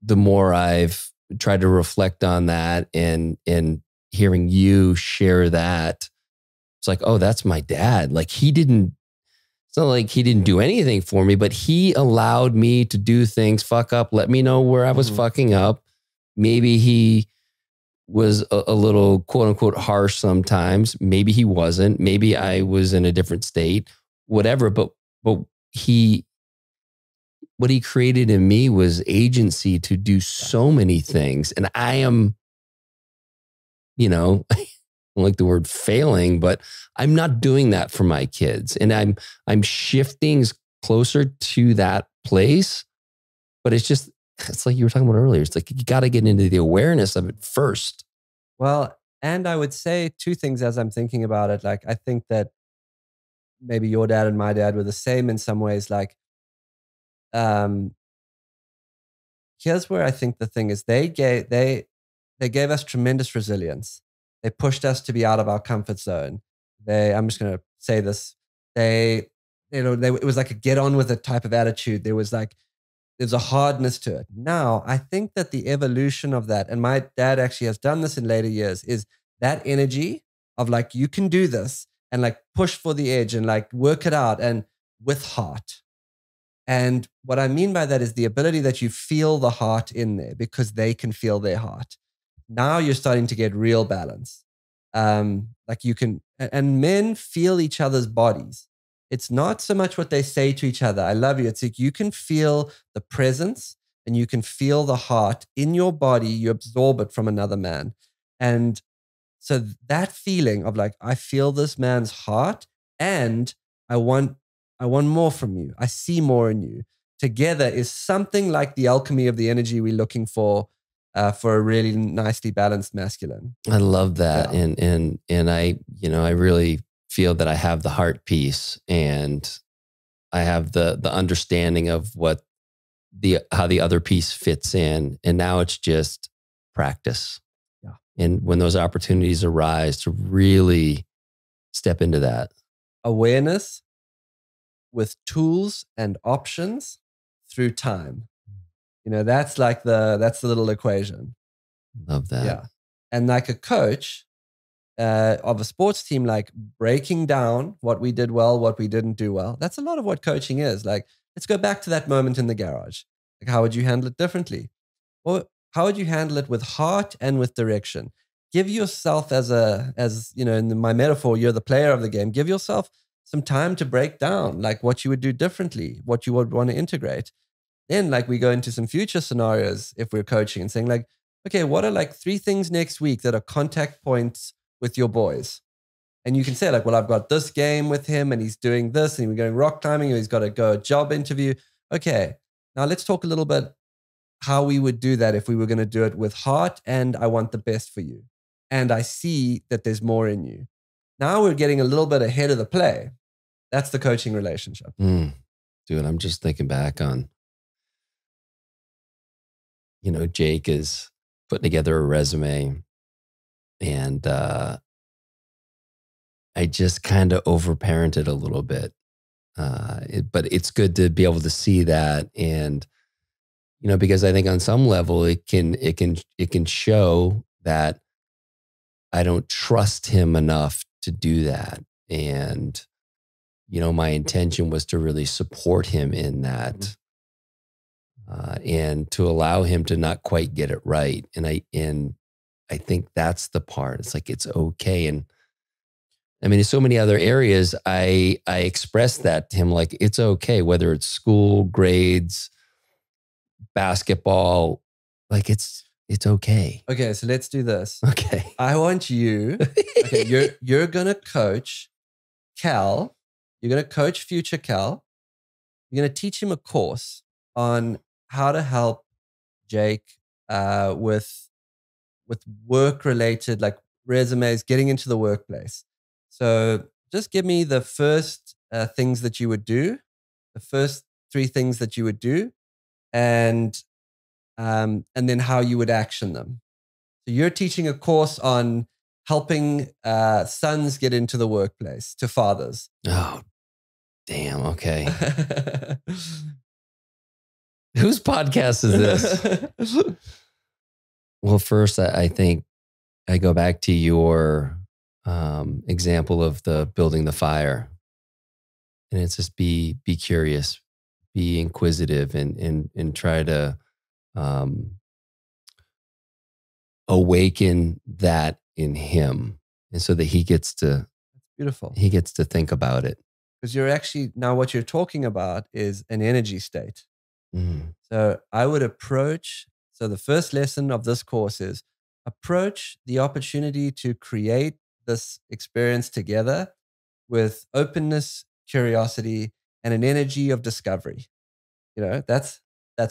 B: the more I've tried to reflect on that and hearing you share that, it's like, oh, that's my dad. Like it's not like he didn't do anything for me, but he allowed me to do things, fuck up, let me know where I was fucking up. Maybe he was a little quote unquote harsh sometimes. Maybe he wasn't. Maybe I was in a different state, whatever. But what he created in me was agency to do so many things. And I am, you know, I don't like the word failing, but I'm not doing that for my kids. And I'm shifting closer to that place. But it's like you were talking about earlier. It's like you got to get into the awareness of it first.
A: Well, and I would say two things as I'm thinking about it. Like, I think that maybe your dad and my dad were the same in some ways. Like, here's where I think the thing is they gave us tremendous resilience. They pushed us to be out of our comfort zone. I'm just going to say this. It was like a get on with it type of attitude. There's a hardness to it. Now, I think that the evolution of that, and my dad actually has done this in later years, is that energy of like, you can do this and like push for the edge and like work it out and with heart. And what I mean by that is the ability that you feel the heart in there because they can feel their heart. Now you're starting to get real balance. Like you can, and men feel each other's bodies. It's not so much what they say to each other. I love you. It's like you can feel the presence and you can feel the heart in your body. You absorb it from another man. And so that feeling of like, I feel this man's heart and I want more from you. I see more in you. Together is something like the alchemy of the energy we're looking for a really nicely balanced masculine.
B: I love that.
A: Yeah.
B: And I, you know, I really feel that I have the heart piece and I have the understanding of how the other piece fits in. And now it's just practice.
A: Yeah.
B: And when those opportunities arise to really step into that.
A: Awareness with tools and options through time. You know, that's the little equation.
B: Love that.
A: Yeah. And like a coach of a sports team, like breaking down what we did well, what we didn't do well. That's a lot of what coaching is. Like, let's go back to that moment in the garage. Like, how would you handle it differently? Or how would you handle it with heart and with direction? give yourself as you know, in my metaphor, you're the player of the game. Give yourself some time to break down like what you would do differently, what you would want to integrate. Then like we go into some future scenarios if we're coaching and saying like, okay, what are like 3 things next week that are contact points with your boys? And you can say like, well, I've got this game with him and he's doing this and we're going rock climbing and he's got to go a job interview. Okay, now let's talk a little bit how we would do that if we were going to do it with heart and I want the best for you. And I see that there's more in you. Now we're getting a little bit ahead of the play. That's the coaching relationship.
B: Dude, I'm just thinking back on, you know, Jake is putting together a resume and I just kind of overparented a little bit. But it's good to be able to see that. And, you know, because I think on some level it can show that I don't trust him enough to do that. And, you know, my intention was to really support him in that. And to allow him to not quite get it right. And I think that's the part. It's like, it's okay. And I mean, in so many other areas, I expressed that to him, like, it's okay, whether it's school, grades, basketball, like it's okay.
A: Okay, so let's do this.
B: Okay.
A: I want you, okay, you're going to coach Cal. You're going to coach future Cal. You're going to teach him a course on how to help Jake with work-related, like resumes, getting into the workplace. So just give me the first things that you would do, the first 3 things that you would do, and then how you would action them. So you're teaching a course on helping sons get into the workplace to fathers.
B: Oh, damn. Okay. Whose podcast is this? Well, first, I think I go back to your example of the building the fire. And it's just be curious, be inquisitive, and try to awaken that in him. And so that he gets to,
A: That's beautiful.
B: He gets to think about it.
A: Because you're actually, now what you're talking about is an energy state. So I would approach, so the first lesson of this course is approach the opportunity to create this experience together with openness, curiosity, and an energy of discovery. You know, that's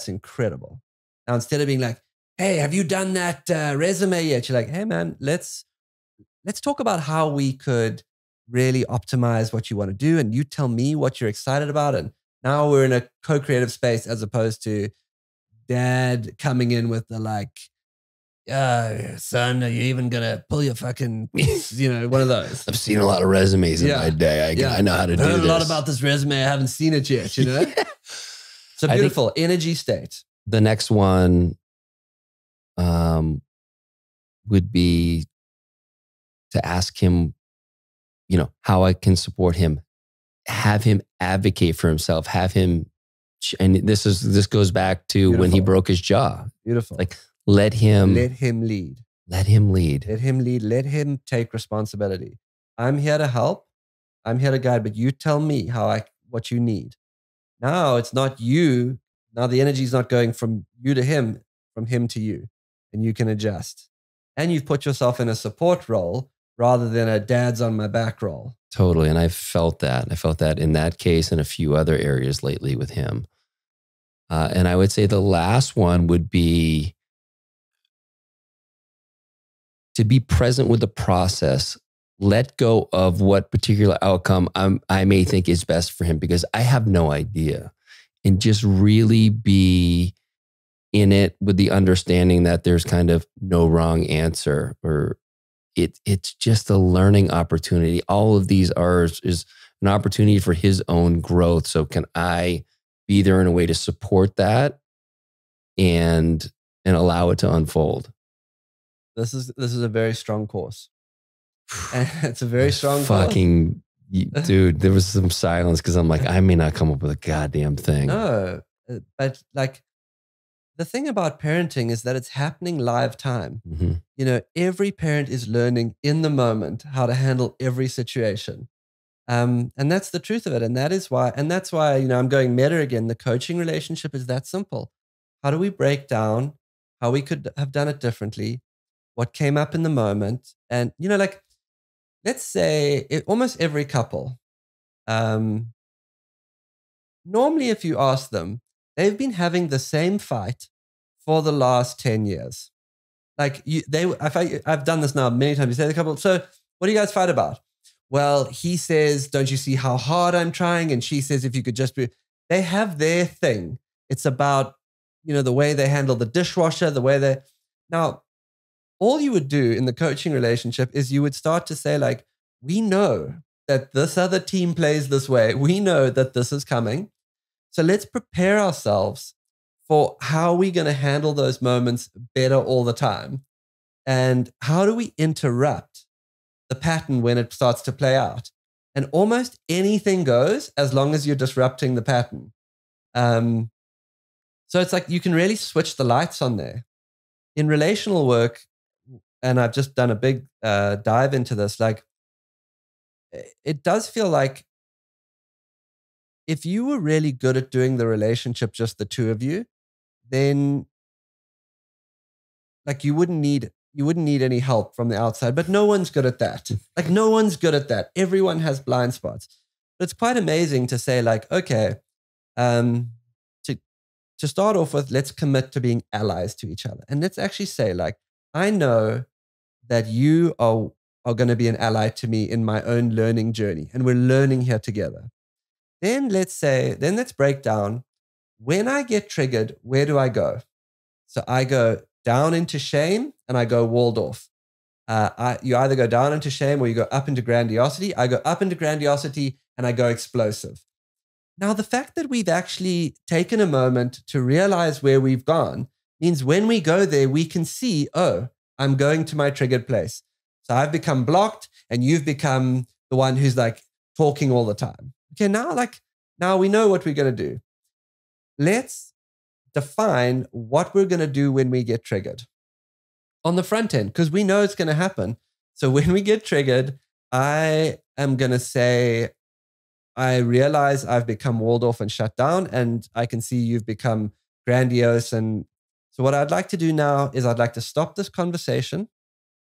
A: incredible. Now, instead of being like, hey, have you done that resume yet? You're like, hey man, let's talk about how we could really optimize what you want to do. And you tell me what you're excited about. And now we're in a co-creative space as opposed to dad coming in with the like, son, are you even going to pull your fucking, you know, one of those.
B: I've seen a lot of resumes in my day. I know how to do this.
A: I heard a lot about this resume. I haven't seen it yet, you know? So beautiful energy state.
B: The next one would be to ask him, you know, how I can support him, have him advocate for himself, have him, and this goes back to when he broke his jaw.
A: Beautiful.
B: Like let him
A: lead.
B: Let him lead.
A: Let him lead. Let him take responsibility. I'm here to help. I'm here to guide, but you tell me what you need. Now it's not you. Now the energy is not going from you to him, from him to you, and you can adjust. And you've put yourself in a support role rather than a dad's on my back role.
B: Totally. And I felt that. I felt that in that case and a few other areas lately with him. And I would say the last one would be to be present with the process, let go of what particular outcome I may think is best for him because I have no idea. And just really be in it with the understanding that there's kind of no wrong answer, or it's just a learning opportunity. All of these is an opportunity for his own growth. So can I be there in a way to support that and allow it to unfold?
A: This is a very strong course. And it's a very strong
B: fucking course. Dude, there was some silence because I'm like, I may not come up with a goddamn thing.
A: No, but like the thing about parenting is that it's happening live time.
B: Mm-hmm.
A: You know, every parent is learning in the moment how to handle every situation. And that's the truth of it. And that's why, you know, I'm going meta again. The coaching relationship is that simple. How do we break down how we could have done it differently? What came up in the moment? And, you know, like, let's say almost every couple, normally if you ask them, they've been having the same fight for the last 10 years. Like I've done this now many times. You say to the couple, so what do you guys fight about? Well, he says, don't you see how hard I'm trying? And she says, if you could just be, they have their thing. It's about, you know, the way they handle the dishwasher, now, all you would do in the coaching relationship is you would start to say like, we know that this other team plays this way. We know that this is coming. So let's prepare ourselves for how we're going to handle those moments better all the time. And how do we interrupt the pattern when it starts to play out? And almost anything goes as long as you're disrupting the pattern. So it's like you can really switch the lights on there. In relational work, and I've just done a big dive into this, like it does feel like if you were really good at doing the relationship, just the two of you, then like you wouldn't need any help from the outside. But no one's good at that. Like no one's good at that. Everyone has blind spots. But it's quite amazing to say like, okay, to start off with, let's commit to being allies to each other. And let's actually say like, I know that you are going to be an ally to me in my own learning journey. And we're learning here together. Then let's break down, when I get triggered, where do I go? So I go down into shame and I go walled off. You either go down into shame or you go up into grandiosity. I go up into grandiosity and I go explosive. Now, the fact that we've actually taken a moment to realize where we've gone means when we go there, we can see, oh, I'm going to my triggered place. So I've become blocked and you've become the one who's like talking all the time. Okay, now we know what we're going to do. Let's define what we're going to do when we get triggered on the front end, because we know it's going to happen. So when we get triggered, I am going to say, I realize I've become walled off and shut down, and I can see you've become grandiose. And so what I'd like to do now is I'd like to stop this conversation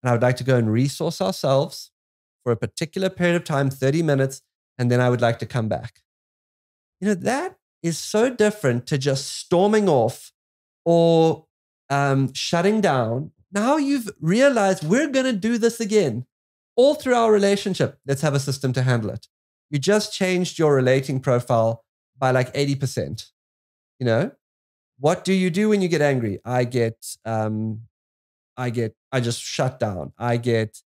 A: and I would like to go and resource ourselves for a particular period of time, 30 minutes, and then I would like to come back. You know, that is so different to just storming off or shutting down. Now you've realized we're going to do this again all through our relationship. Let's have a system to handle it. You just changed your relating profile by like 80%. You know, what do you do when you get angry? I just shut down. I get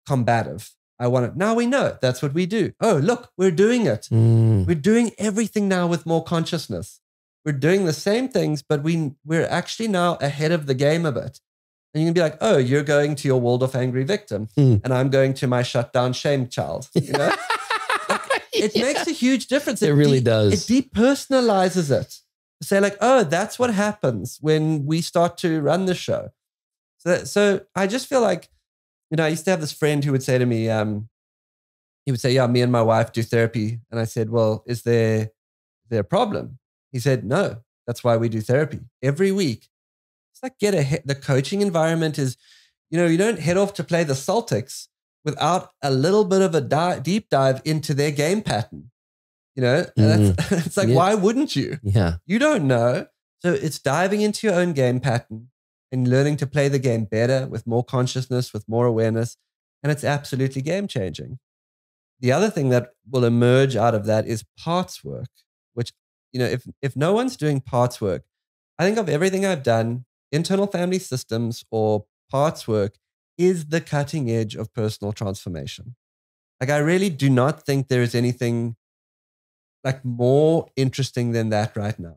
A: combative. Now we know that's what we do. Oh, look, we're doing it. We're doing everything now with more consciousness. We're doing the same things, but we're actually now ahead of the game a bit. And you can be like, oh, you're going to your walled off angry victim and I'm going to my shut down shame child, you know? It makes a huge difference.
B: It really does.
A: It depersonalizes it. To say like, oh, that's what happens when we start to run the show. So I just feel like, you know, I used to have this friend who would say to me, he would say, yeah, me and my wife do therapy. And I said, well, is there a problem? He said, no, that's why we do therapy every week. It's like the coaching environment is, you know, you don't head off to play the Celtics without a little bit of a deep dive into their game pattern. You know, it's like, why wouldn't you?
B: Yeah.
A: You don't know. So it's diving into your own game pattern and learning to play the game better with more consciousness, with more awareness. And it's absolutely game changing. The other thing that will emerge out of that is parts work, which, you know, if no one's doing parts work, I think of everything I've done, internal family systems or parts work is the cutting edge of personal transformation. Like, I really do not think there is anything like more interesting than that right now.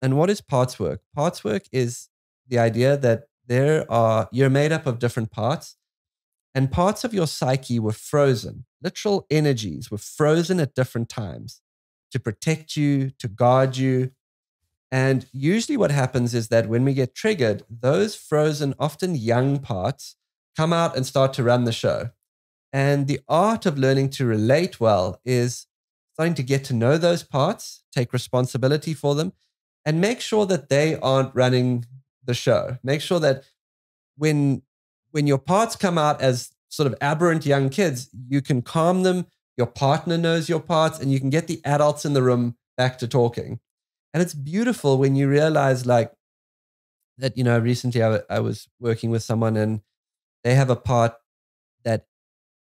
A: And what is parts work? Parts work is the idea that you're made up of different parts, and parts of your psyche were frozen. Literal energies were frozen at different times to protect you, to guard you. And usually what happens is that when we get triggered, those frozen, often young parts come out and start to run the show. And the art of learning to relate well is starting to get to know those parts, take responsibility for them, and make sure that they aren't running the show. Make sure that when your parts come out as sort of aberrant young kids, you can calm them, your partner knows your parts, and you can get the adults in the room back to talking. And it's beautiful when you realize like that, recently I was working with someone and they have a part that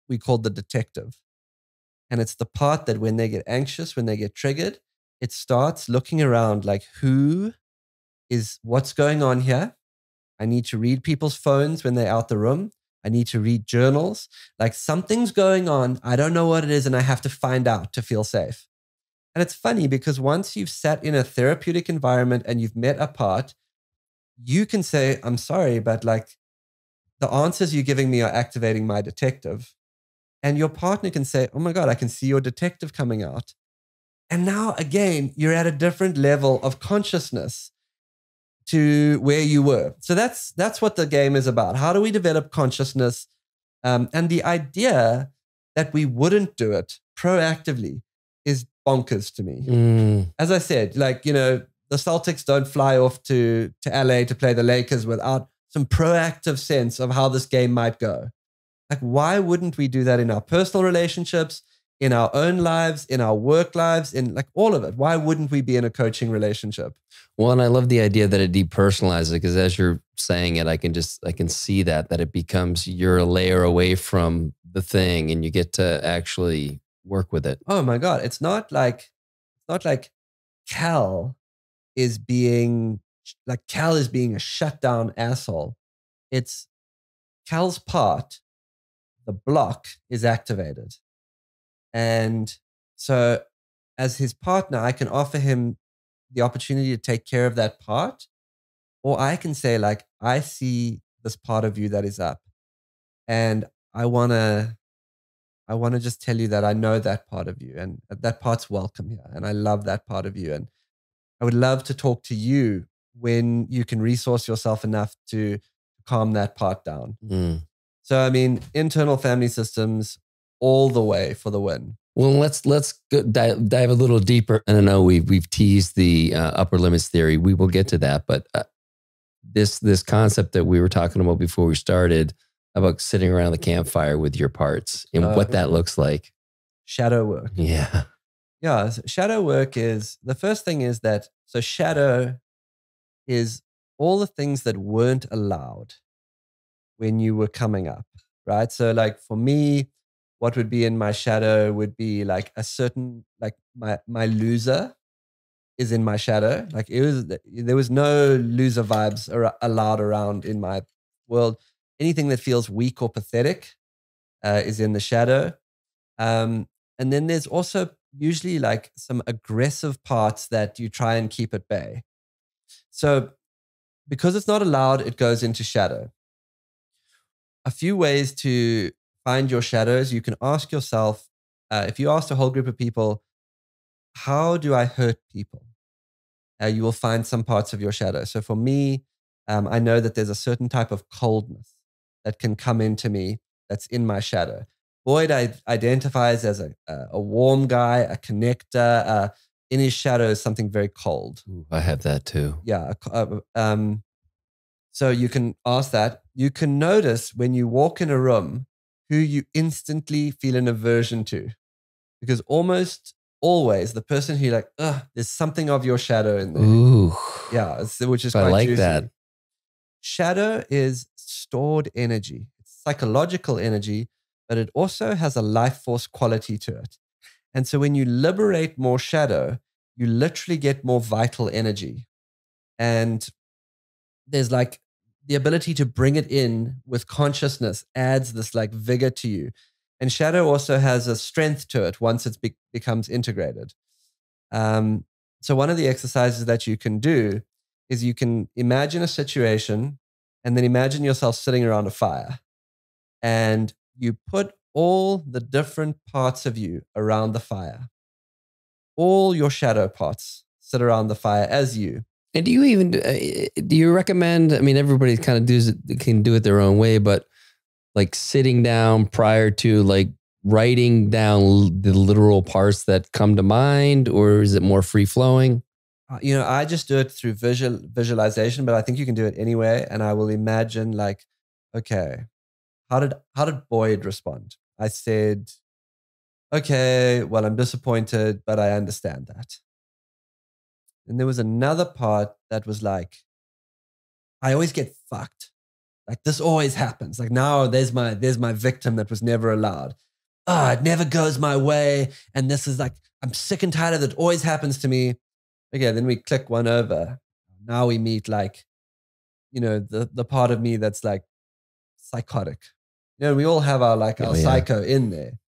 A: we call the detective. And it's the part that when they get anxious, when they get triggered, it starts looking around like what's going on here? I need to read people's phones when they're out the room. I need to read journals. Like something's going on. I don't know what it is and I have to find out to feel safe. And it's funny because once you've sat in a therapeutic environment and you've met a part, you can say, I'm sorry, but like the answers you're giving me are activating my detective. And your partner can say, oh my God, I can see your detective coming out. And now again, you're at a different level of consciousness to where you were. So that's what the game is about. How do we develop consciousness? And the idea that we wouldn't do it proactively is bonkers to me. As I said, like, the Celtics don't fly off to LA to play the Lakers without some proactive sense of how this game might go. Like, why wouldn't we do that in our personal relationships, in our own lives, in our work lives, in like all of it? Why wouldn't we be in a coaching relationship?
B: Well, and I love the idea that it depersonalizes it because as you're saying it, I can see that it becomes you're a layer away from the thing and you get to actually work with it.
A: Oh my God. It's not like Cal is being a shut down asshole. It's Cal's part, the block is activated. And so as his partner, I can offer him the opportunity to take care of that part. Or I can say like, I see this part of you that is up. And I want to just tell you that I know that part of you and that part's welcome here. And I love that part of you. And I would love to talk to you when you can resource yourself enough to calm that part down. So, I mean, internal family systems all the way for the win.
B: Well, let's go dive a little deeper. And I know we've teased the upper limits theory. We will get to that. But this concept that we were talking about before we started about sitting around the campfire with your parts and what that looks like.
A: Shadow work.
B: Yeah.
A: Yeah. Shadow work is, the first thing is that, so shadow is all the things that weren't allowed when you were coming up, right? So like for me, what would be in my shadow would be like a certain, like my loser is in my shadow. Like there was no loser vibes allowed around in my world. Anything that feels weak or pathetic is in the shadow. And then there's also usually like some aggressive parts that you try and keep at bay. So because it's not allowed, it goes into shadow. A few ways to find your shadows. You can ask yourself, if you ask a whole group of people, how do I hurt people? You will find some parts of your shadow. So for me, I know that there's a certain type of coldness that can come into me that's in my shadow. Boyd identifies as a warm guy, a connector. In his shadow is something very cold.
B: Ooh, I have that too.
A: Yeah. So you can ask that. You can notice when you walk in a room who you instantly feel an aversion to. Because almost always the person who like, there's something of your shadow in there.
B: Ooh.
A: Yeah, which is quite
B: I like
A: juicy.
B: that.
A: Shadow is stored energy. It's psychological energy, but it also has a life force quality to it. And so when you liberate more shadow, you literally get more vital energy. And there's like the ability to bring it in with consciousness adds this like vigor to you. And shadow also has a strength to it once it becomes integrated. So one of the exercises that you can do is you can imagine a situation and then imagine yourself sitting around a fire. And you put all the different parts of you around the fire. All your shadow parts sit around the fire as you.
B: And do you even, do you recommend, I mean, everybody kind of can do it their own way, but like sitting down prior to like writing down the literal parts that come to mind, or is it more free flowing?
A: I just do it through visualization, but I think you can do it anyway. And I will imagine like, okay, how did Boyd respond? I said, okay, well, I'm disappointed, but I understand that. And there was another part that was like, I always get fucked. Like this always happens. Like now there's my victim that was never allowed. It never goes my way. And this is like, I'm sick and tired of it. It always happens to me. Okay, then we click one over. Now we meet like, the part of me that's like psychotic. We all have our psycho in there.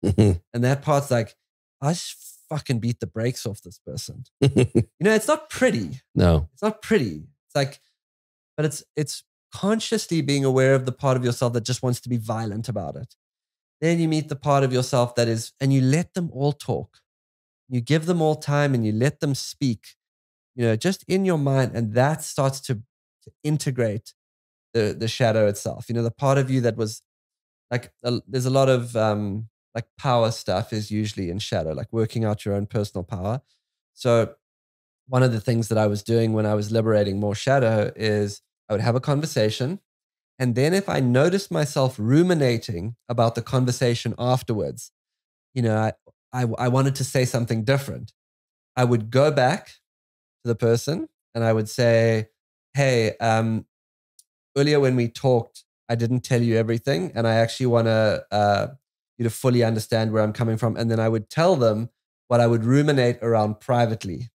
A: And that part's like, I just fucking beat the brakes off this person. It's not pretty.
B: No.
A: It's not pretty. It's like, but it's consciously being aware of the part of yourself that just wants to be violent about it. Then you meet the part of yourself that is, and you let them all talk. You give them all time and you let them speak, just in your mind. And that starts to integrate the shadow itself. The part of you that was like, there's a lot of like power stuff is usually in shadow, like working out your own personal power. So one of the things that I was doing when I was liberating more shadow is I would have a conversation. And then if I noticed myself ruminating about the conversation afterwards, I wanted to say something different. I would go back to the person and I would say, hey, earlier when we talked, I didn't tell you everything. And I actually want you to fully understand where I'm coming from. And then I would tell them what I would ruminate around privately.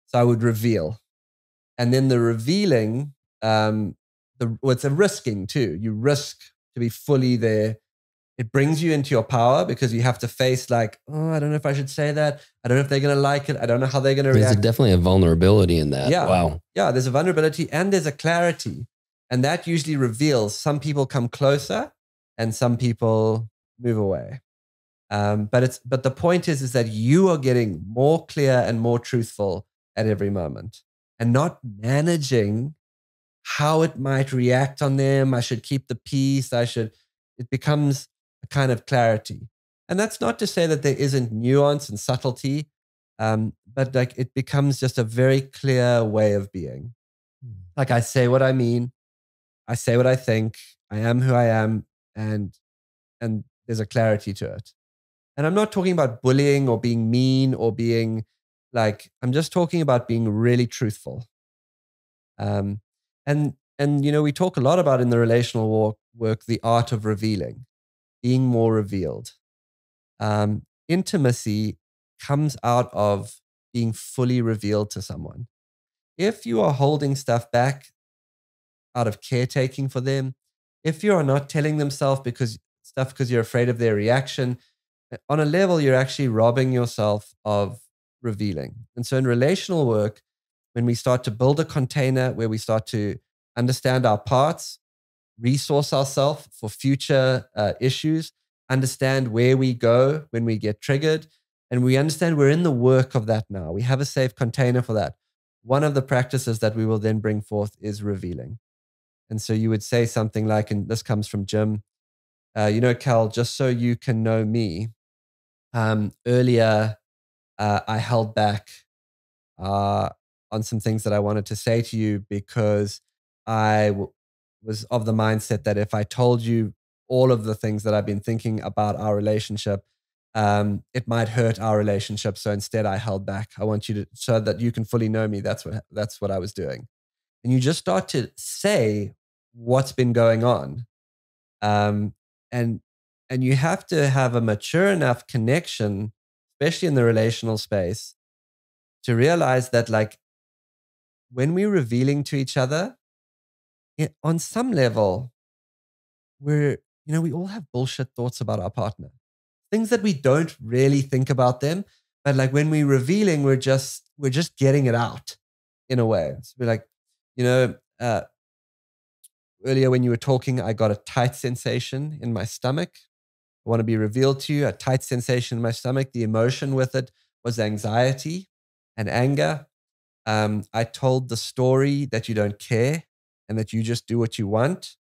A: So I would reveal. And then the revealing, it's a risking too. You risk to be fully there. It brings you into your power because you have to face like, I don't know if I should say that. I don't know if they're going to like it. I don't know how they're going to react.
B: There's definitely a vulnerability in that.
A: Yeah.
B: Wow.
A: Yeah, there's a vulnerability and there's a clarity. And that usually reveals some people come closer and some people move away. But the point is that you are getting more clear and more truthful at every moment and not managing how it might react on them. I should keep the peace. It becomes a kind of clarity. And that's not to say that there isn't nuance and subtlety, but like it becomes just a very clear way of being. Like I say what I mean. I say what I think. I am who I am. And there's a clarity to it. And I'm not talking about bullying or being mean or being like, I'm just talking about being really truthful. And we talk a lot about in the relational work, the art of revealing, being more revealed. Intimacy comes out of being fully revealed to someone. If you are holding stuff back out of caretaking for them, if you are not telling them because you're afraid of their reaction, on a level, you're actually robbing yourself of revealing. And so in relational work, when we start to build a container where we start to understand our parts, resource ourselves for future issues, understand where we go when we get triggered, and we understand we're in the work of that now. We have a safe container for that. One of the practices that we will then bring forth is revealing. And so you would say something like, and this comes from Jim, Cal, just so you can know me, earlier I held back on some things that I wanted to say to you because I was of the mindset that if I told you all of the things that I've been thinking about our relationship, it might hurt our relationship. So instead I held back. I want you to, so that you can fully know me. That's what I was doing. And you just start to say what's been going on. And you have to have a mature enough connection, especially in the relational space, to realize that like when we're revealing to each other, on some level, we all have bullshit thoughts about our partner. Things that we don't really think about them, but like when we're revealing, we're just getting it out in a way. So we're like, earlier when you were talking, I got a tight sensation in my stomach. I want to be revealed to you, a tight sensation in my stomach. The emotion with it was anxiety and anger. I told the story that you don't care and that you just do what you want.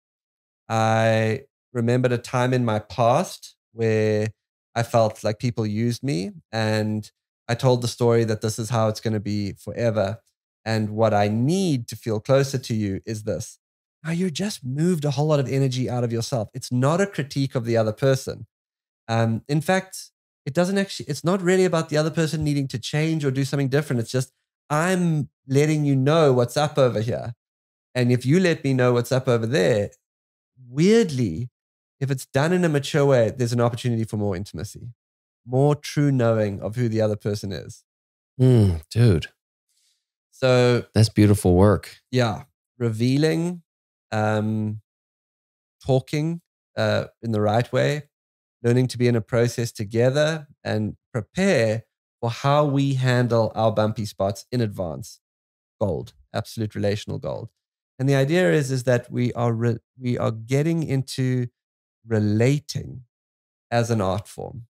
A: I remembered a time in my past where I felt like people used me, and I told the story that this is how it's going to be forever. And what I need to feel closer to you is this. Now, you just moved a whole lot of energy out of yourself. It's not a critique of the other person. In fact, it's not really about the other person needing to change or do something different. It's just, I'm letting you know what's up over here. And if you let me know what's up over there, weirdly, if it's done in a mature way, there's an opportunity for more intimacy, more true knowing of who the other person is.
B: Dude.
A: So
B: that's beautiful work.
A: Yeah. Revealing, talking in the right way, learning to be in a process together and prepare for how we handle our bumpy spots in advance. Gold, absolute relational gold. And the idea is that we are getting into relating as an art form.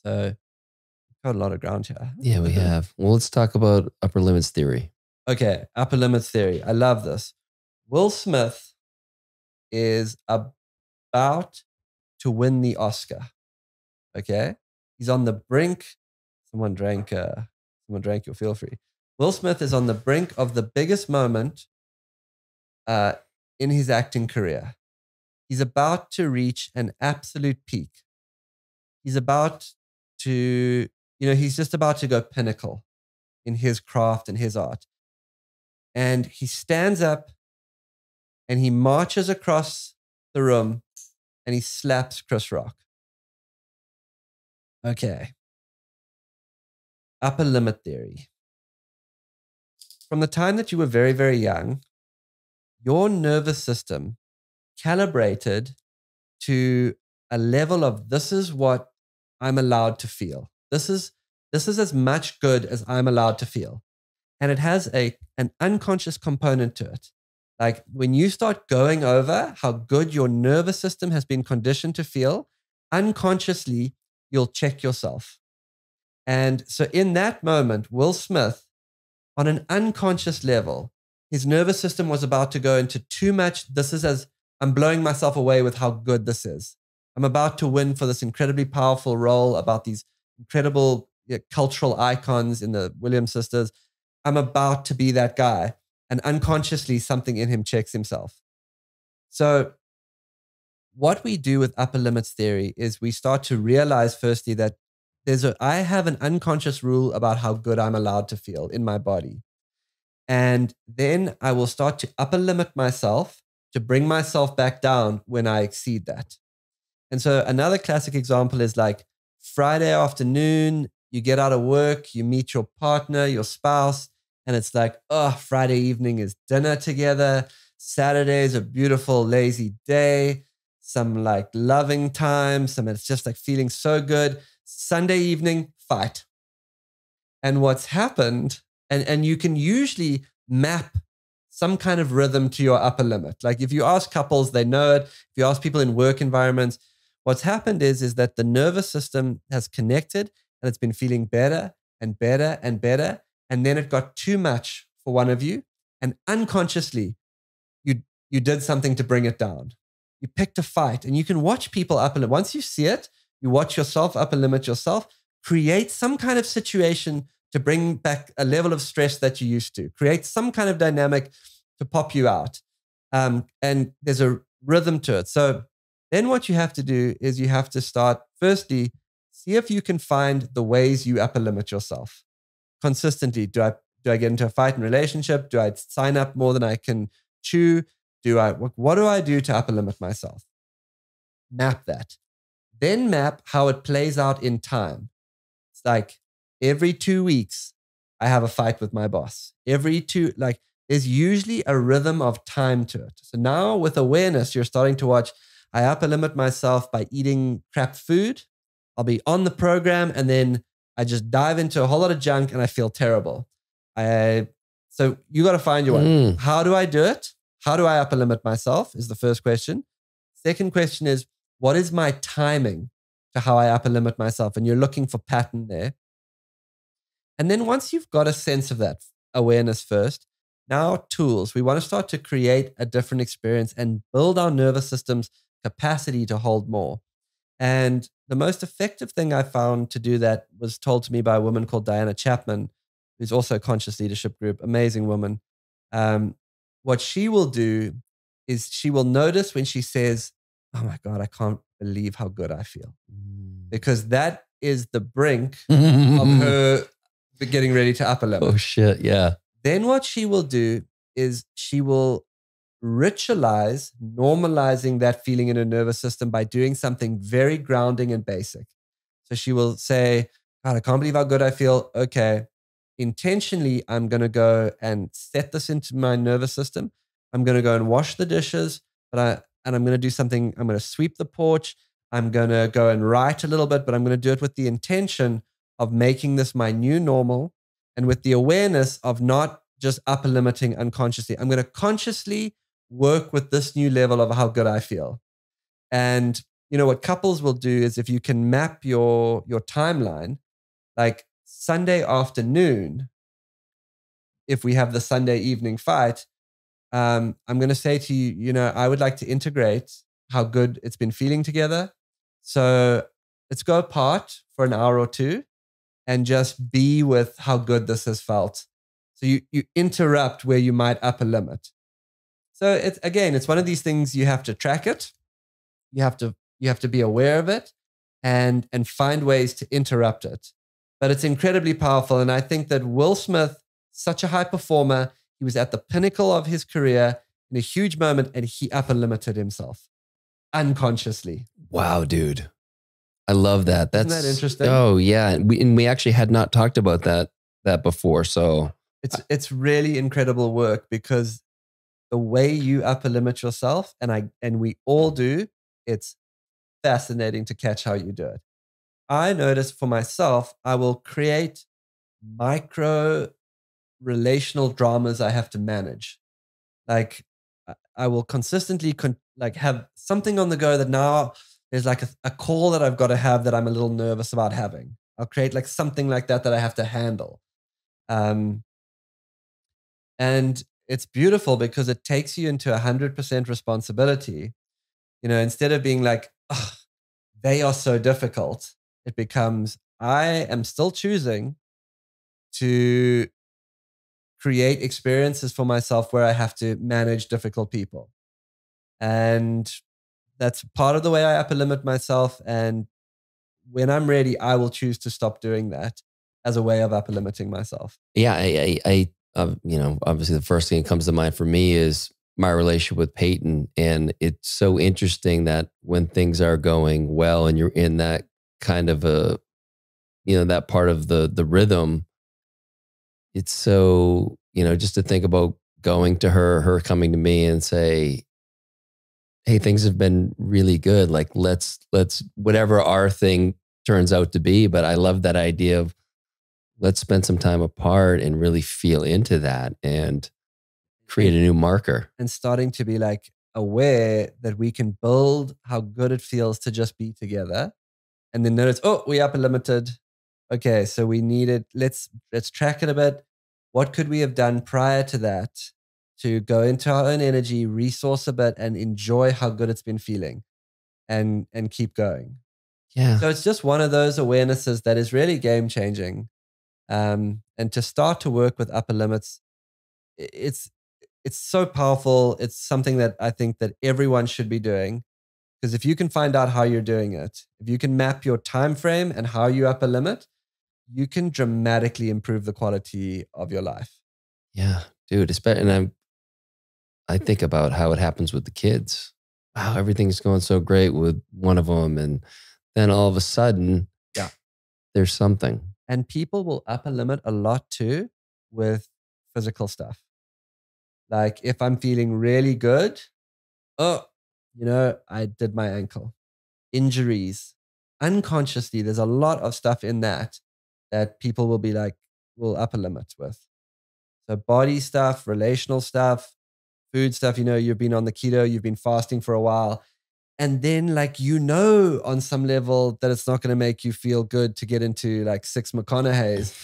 A: So we've got a lot of ground here.
B: Yeah, we have. Well, let's talk about upper limits theory.
A: Okay, upper limits theory. I love this. Will Smith is about to win the Oscar. Okay? He's on the brink. Someone drank your feel free. Will Smith is on the brink of the biggest moment in his acting career. He's about to reach an absolute peak. He's about to, he's just about to go pinnacle in his craft and his art. And he stands up and he marches across the room and he slaps Chris Rock. Okay. Upper limit theory. From the time that you were very, very young, your nervous system calibrated to a level of, this is what I'm allowed to feel. This is as much good as I'm allowed to feel. And it has an unconscious component to it. Like when you start going over how good your nervous system has been conditioned to feel, unconsciously, you'll check yourself. And so in that moment, Will Smith, on an unconscious level, his nervous system was about to go into too much. This is as I'm blowing myself away with how good this is. I'm about to win for this incredibly powerful role about these incredible cultural icons in the Williams sisters. I'm about to be that guy. And unconsciously, something in him checks himself. So what we do with upper limits theory is we start to realize firstly that I have an unconscious rule about how good I'm allowed to feel in my body. And then I will start to upper limit myself to bring myself back down when I exceed that. And so another classic example is like Friday afternoon, you get out of work, you meet your partner, your spouse, and it's like, oh, Friday evening is dinner together. Saturday is a beautiful, lazy day, some like loving time, it's just like feeling so good. Sunday evening, fight. And what's happened, and you can usually map some kind of rhythm to your upper limit. Like if you ask couples, they know it. If you ask people in work environments, what's happened is that the nervous system has connected and it's been feeling better and better and better. And then it got too much for one of you. And unconsciously, you did something to bring it down. You picked a fight, and you can watch people upper limit. Once you see it, you watch yourself upper limit yourself, create some kind of situation to bring back a level of stress that you used to, create some kind of dynamic to pop you out. And there's a rhythm to it. So then what you have to do is you have to start, firstly, see if you can find the ways you upper limit yourself consistently. Do I get into a fight in relationship? Do I sign up more than I can chew? What do I do to upper limit myself? Map that. Then map how it plays out in time. It's like every 2 weeks, I have a fight with my boss. There's usually a rhythm of time to it. So now with awareness, you're starting to watch, I upper limit myself by eating crap food. I'll be on the program and then I just dive into a whole lot of junk and I feel terrible. So you got to find your way. How do I do it? How do I upper limit myself is the first question. Second question is, what is my timing to how I upper limit myself? And you're looking for pattern there. And then once you've got a sense of that awareness first, now tools. We want to start to create a different experience and build our nervous system's capacity to hold more. And the most effective thing I found to do that was told to me by a woman called Diana Chapman, who's also a conscious leadership group, amazing woman. What she will do is she will notice when she says, "Oh my God, I can't believe how good I feel." Because that is the brink of her getting ready to upper limit.
B: Oh shit, yeah.
A: Then what she will do is she will ritualize normalizing that feeling in her nervous system by doing something very grounding and basic. So she will say, "God, I can't believe how good I feel." Okay, intentionally, I'm going to go and set this into my nervous system. I'm going to go and wash the dishes, and I'm going to do something. I'm going to sweep the porch. I'm going to go and write a little bit, but I'm going to do it with the intention of making this my new normal and with the awareness of not just upper limiting unconsciously. I'm going to consciously work with this new level of how good I feel. And what couples will do is if you can map your timeline, like Sunday afternoon, if we have the Sunday evening fight, I'm going to say to you, I would like to integrate how good it's been feeling together. So let's go apart for an hour or two and just be with how good this has felt. So you interrupt where you might upper limit. So it's one of these things. You have to track it. You have to be aware of it and find ways to interrupt it. But it's incredibly powerful. And I think that Will Smith, such a high performer, he was at the pinnacle of his career in a huge moment and he upper limited himself unconsciously.
B: Wow, dude. I love that.
A: Isn't that interesting?
B: Oh yeah. We actually had not talked about that before. So
A: it's really incredible work because the way you upper limit yourself, and we all do, it's fascinating to catch how you do it. I notice for myself, I will create micro relational dramas I have to manage. Like I will consistently have something on the go that now there's like a call that I've got to have that I'm a little nervous about having. I'll create like something like that I have to handle. And it's beautiful because it takes you into 100% responsibility. Instead of being like, "Oh, they are so difficult," it becomes, I am still choosing to create experiences for myself where I have to manage difficult people. And that's part of the way I upper limit myself. And when I'm ready, I will choose to stop doing that as a way of upper limiting myself.
B: Yeah, I obviously the first thing that comes to mind for me is my relationship with Peyton. And it's so interesting that when things are going well and you're in that kind of that part of the rhythm, it's so, just to think about going to her coming to me and say, "Hey, things have been really good. Like, let's whatever our thing turns out to be." But I love that idea of let's spend some time apart and really feel into that and create a new marker.
A: And starting to be like aware that we can build how good it feels to just be together. And then notice, oh, we upper limited. Okay, so we needed, let's track it a bit. What could we have done prior to that to go into our own energy, resource a bit, and enjoy how good it's been feeling and keep going?
B: Yeah.
A: So it's just one of those awarenesses that is really game changing. And to start to work with upper limits, it's so powerful. It's something that I think that everyone should be doing. Because if you can find out how you're doing it, if you can map your time frame and how you upper limit, you can dramatically improve the quality of your life.
B: Yeah, dude. And I think about how it happens with the kids. Wow, everything's going so great with one of them, and then all of a sudden,
A: yeah,
B: there's something.
A: And people will upper limit a lot too with physical stuff. Like if I'm feeling really good, I did my ankle. Injuries. Unconsciously, there's a lot of stuff in that people will upper limit with. So body stuff, relational stuff, food stuff. You've been on the keto, you've been fasting for a while. And then like, you know, on some level that it's not going to make you feel good to get into like 6 McConaughey's,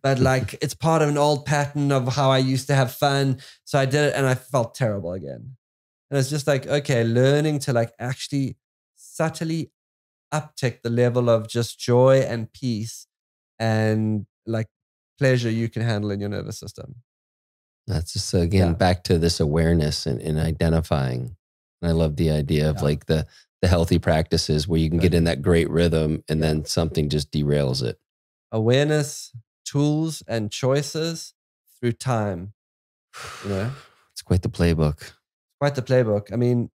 A: but like it's part of an old pattern of how I used to have fun. So I did it and I felt terrible again. And it's just like, okay, learning to like actually subtly uptick the level of just joy and peace and like pleasure you can handle in your nervous system.
B: That's just, again, back to this awareness and identifying. And I love the idea of like the healthy practices where you can get in that great rhythm and then something just derails it.
A: Awareness, tools, and choices through time. You know,
B: it's quite the playbook.
A: Quite the playbook. I mean,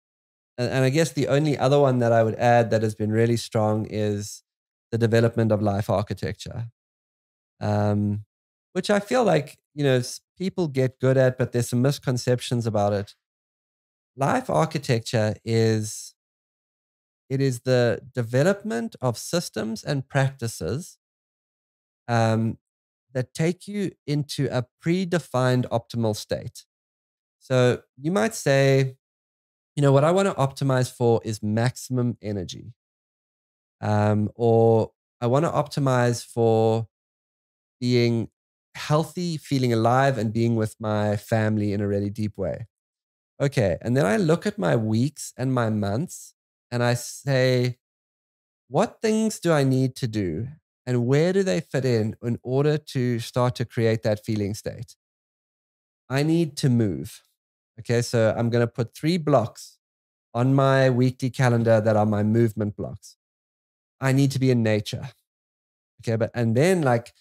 A: and I guess the only other one that I would add that has been really strong is the development of life architecture, which I feel like, you know, people get good at, but there's some misconceptions about it. Life architecture is the development of systems and practices that take you into a predefined optimal state. So you might say, you know, what I want to optimize for is maximum energy. Or I want to optimize for being healthy, feeling alive, and being with my family in a really deep way. Okay. And then I look at my weeks and my months and I say, what things do I need to do and where do they fit in order to start to create that feeling state? I need to move. Okay. So I'm going to put 3 blocks on my weekly calendar that are my movement blocks. I need to be in nature. Okay. And then like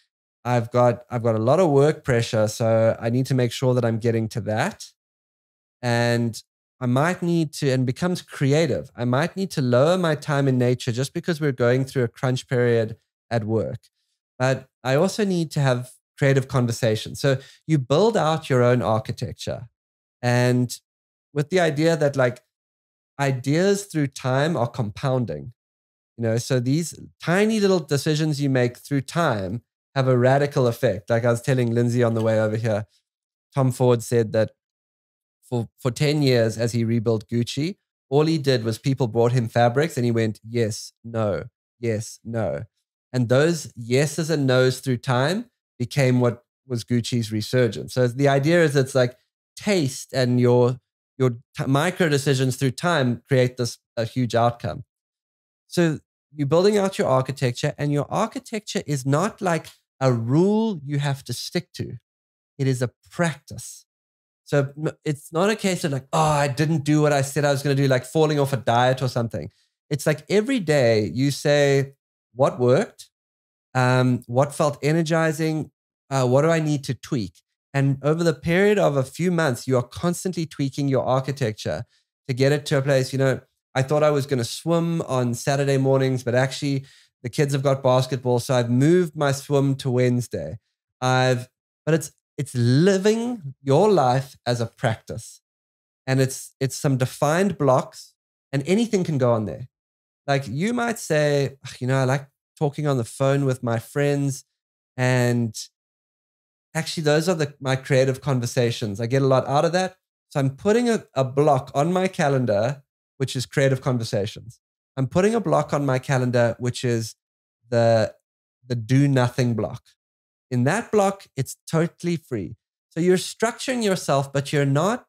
A: I've got a lot of work pressure. So I need to make sure that I'm getting to that. And I might need to, and becomes creative, I might need to lower my time in nature just because we're going through a crunch period at work. But I also need to have creative conversations. So you build out your own architecture. And with the idea that like ideas through time are compounding, you know, so these tiny little decisions you make through time have a radical effect. Like I was telling Lindsay on the way over here, Tom Ford said that for 10 years as he rebuilt Gucci, all he did was people brought him fabrics and he went, yes, no, yes, no. And those yeses and nos through time became what was Gucci's resurgence. So the idea is it's like taste and your micro decisions through time create this a huge outcome. So you're building out your architecture, and your architecture is not like a rule you have to stick to. It is a practice. So it's not a case of like, oh, I didn't do what I said I was going to do, like falling off a diet or something. It's like every day you say, what worked? What felt energizing? What do I need to tweak? And over the period of a few months, you are constantly tweaking your architecture to get it to a place, you know, I thought I was going to swim on Saturday mornings, but actually the kids have got basketball. So I've moved my swim to Wednesday. But it's living your life as a practice. And it's some defined blocks, and anything can go on there. Like you might say, you know, I like talking on the phone with my friends, and actually those are my creative conversations. I get a lot out of that. So I'm putting a block on my calendar, which is creative conversations. I'm putting a block on my calendar, which is the do nothing block. In that block, it's totally free. So you're structuring yourself, but you're not,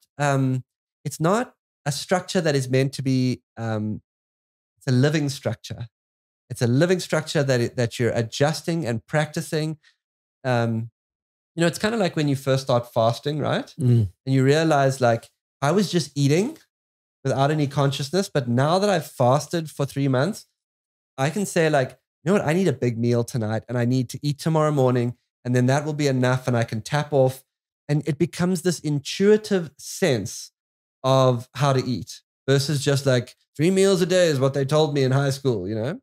A: it's not a structure that is meant to be, it's a living structure. It's a living structure that you're adjusting and practicing. You know, it's kind of like when you first start fasting, right? And you realize like, I was just eating without any consciousness, but now that I've fasted for 3 months, I can say like, you know what, I need a big meal tonight and I need to eat tomorrow morning. And then that will be enough and I can tap off. And it becomes this intuitive sense of how to eat versus just like 3 meals a day is what they told me in high school, you know?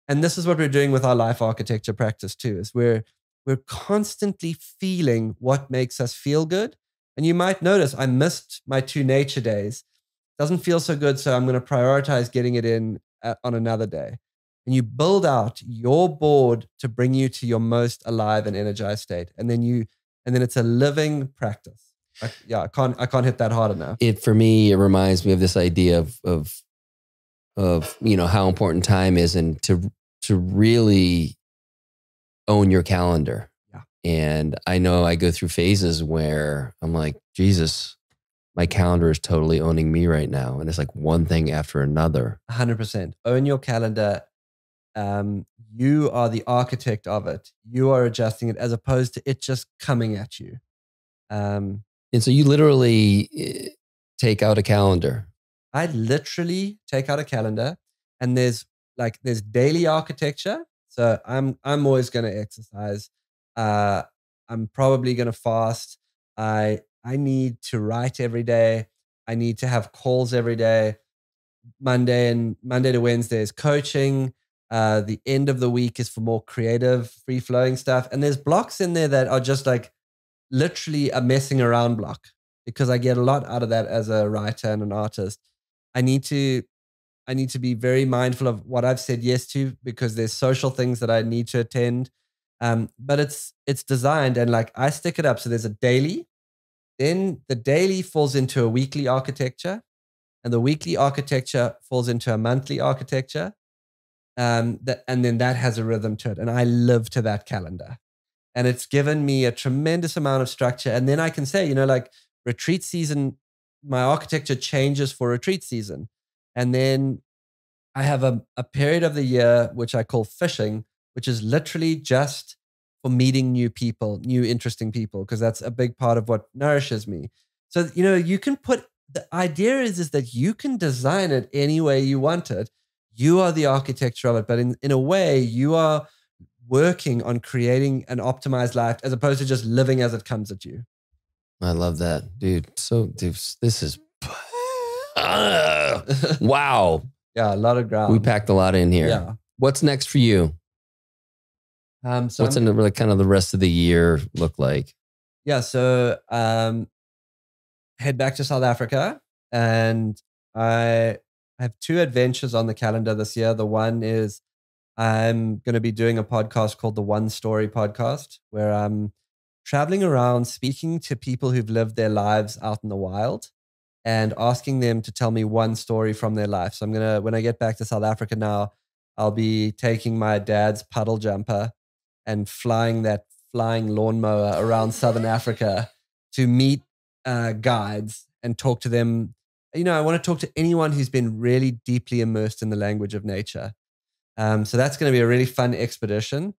A: And this is what we're doing with our life architecture practice too, is we're constantly feeling what makes us feel good. And you might notice I missed my 2 nature days. Doesn't feel so good. So I'm going to prioritize getting it in on another day. And you build out your board to bring you to your most alive and energized state. And then it's a living practice. I can't hit that hard enough.
B: For me, it reminds me of this idea of how important time is, and to really own your calendar.
A: Yeah.
B: And I know I go through phases where I'm like, Jesus, my calendar is totally owning me right now. And it's like one thing after another.
A: 100%. Own your calendar. You are the architect of it. You are adjusting it as opposed to it just coming at you.
B: And so you literally take out a calendar.
A: I literally take out a calendar, and there's daily architecture. So I'm always going to exercise. I'm probably going to fast. I need to write every day. I need to have calls every day. Monday to Wednesday is coaching. The end of the week is for more creative, free flowing stuff. And there's blocks in there that are just like literally a messing around block, because I get a lot out of that as a writer and an artist. I need to be very mindful of what I've said yes to, because there's social things that I need to attend. But it's designed, and like I stick it up. So there's a daily, then the daily falls into a weekly architecture, and the weekly architecture falls into a monthly architecture. And then that has a rhythm to it. And I live to that calendar. And it's given me a tremendous amount of structure. And then I can say, like retreat season, my architecture changes for retreat season. And then I have a period of the year, which I call fishing, which is literally just for meeting new people, new interesting people, because that's a big part of what nourishes me. So, you can the idea is that you can design it any way you want it. You are the architecture of it, but in a way, you are working on creating an optimized life as opposed to just living as it comes at you.
B: I love that, dude. So, dude, this is wow.
A: Yeah, a lot of ground.
B: We packed a lot in here.
A: Yeah.
B: What's next for you? What's in the kind of the rest of the year look like?
A: Yeah, so head back to South Africa, and I have 2 adventures on the calendar this year. The one is I'm going to be doing a podcast called the One Story Podcast, where I'm traveling around speaking to people who've lived their lives out in the wild and asking them to tell me one story from their life. So when I get back to South Africa now, I'll be taking my dad's puddle jumper and flying that flying lawnmower around Southern Africa to meet guides and talk to them. I want to talk to anyone who's been really deeply immersed in the language of nature. So that's going to be a really fun expedition.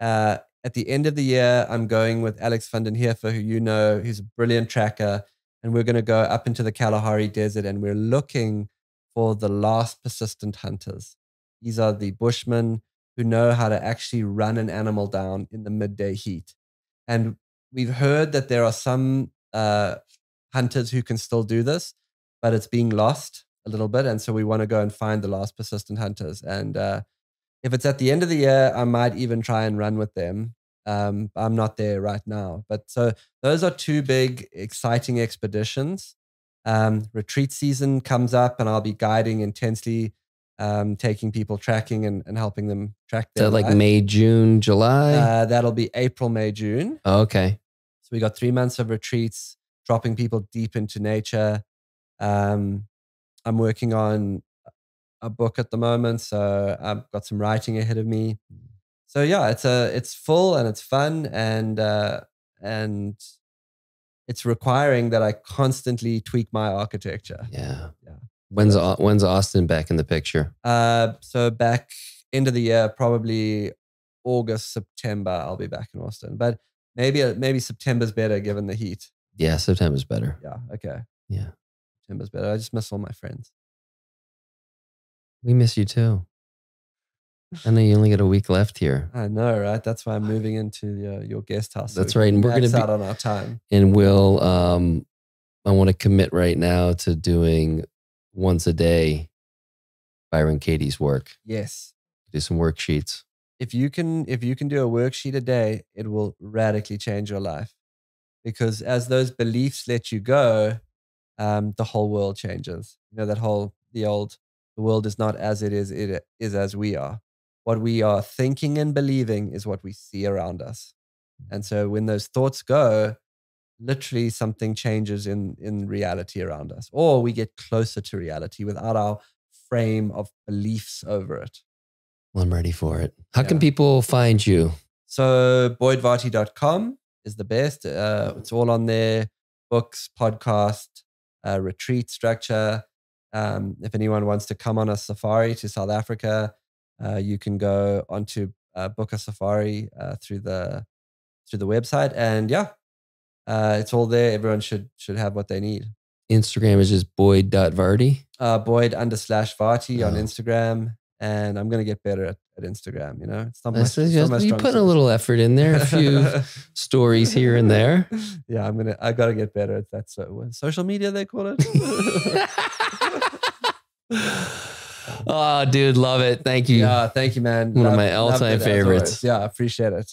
A: At the end of the year, I'm going with Alex van den Heerfer, who who's a brilliant tracker. And we're going to go up into the Kalahari Desert, and we're looking for the last persistent hunters. These are the Bushmen who know how to actually run an animal down in the midday heat. And we've heard that there are some hunters who can still do this, but it's being lost a little bit. And so we want to go and find the last persistent hunters. And if it's at the end of the year, I might even try and run with them. I'm not there right now. But so those are 2 big, exciting expeditions. Retreat season comes up, and I'll be guiding intensely, taking people tracking and helping them track their
B: life.
A: Like
B: May, June, July?
A: That'll be April, May, June.
B: Oh, okay.
A: So we got 3 months of retreats, dropping people deep into nature. I'm working on a book at the moment, so I've got some writing ahead of me. So yeah, it's full and it's fun, and it's requiring that I constantly tweak my architecture.
B: Yeah. When's Austin back in the picture?
A: So back end of the year, probably August, September, I'll be back in Austin. But maybe September's better given the heat.
B: Yeah, September's better.
A: Yeah. Okay.
B: Yeah.
A: September's better. I just miss all my friends.
B: We miss you too. I know you only got a week left here.
A: I know, right? That's why I'm moving into your guest house.
B: That's right. And we're going to be
A: out on our time.
B: And we'll, I want to commit right now to doing once a day Byron Katie's work.
A: Yes.
B: Do some worksheets.
A: If you can do a worksheet a day, it will radically change your life. Because as those beliefs let you go, the whole world changes. The world is not as it is as we are. What we are thinking and believing is what we see around us. And so when those thoughts go, literally something changes in reality around us, or we get closer to reality without our frame of beliefs over it.
B: Well, I'm ready for it. How can people find you?
A: So boydvarty.com is the best. It's all on there. Books, podcast, retreat structure. If anyone wants to come on a safari to South Africa, you can go onto book a safari through the website, and it's all there. Everyone should have what they need.
B: Instagram is just boyd.varty.
A: Boyd_Varty on Instagram, and I'm gonna get better at Instagram. You know, it's not my
B: you put a little effort in there, a few stories here and there.
A: Yeah, I gotta get better at that. So social media, they call it.
B: Oh, dude, love it. Thank you.
A: Yeah, thank you, man.
B: One of my all-time favorites.
A: Yeah, I appreciate it.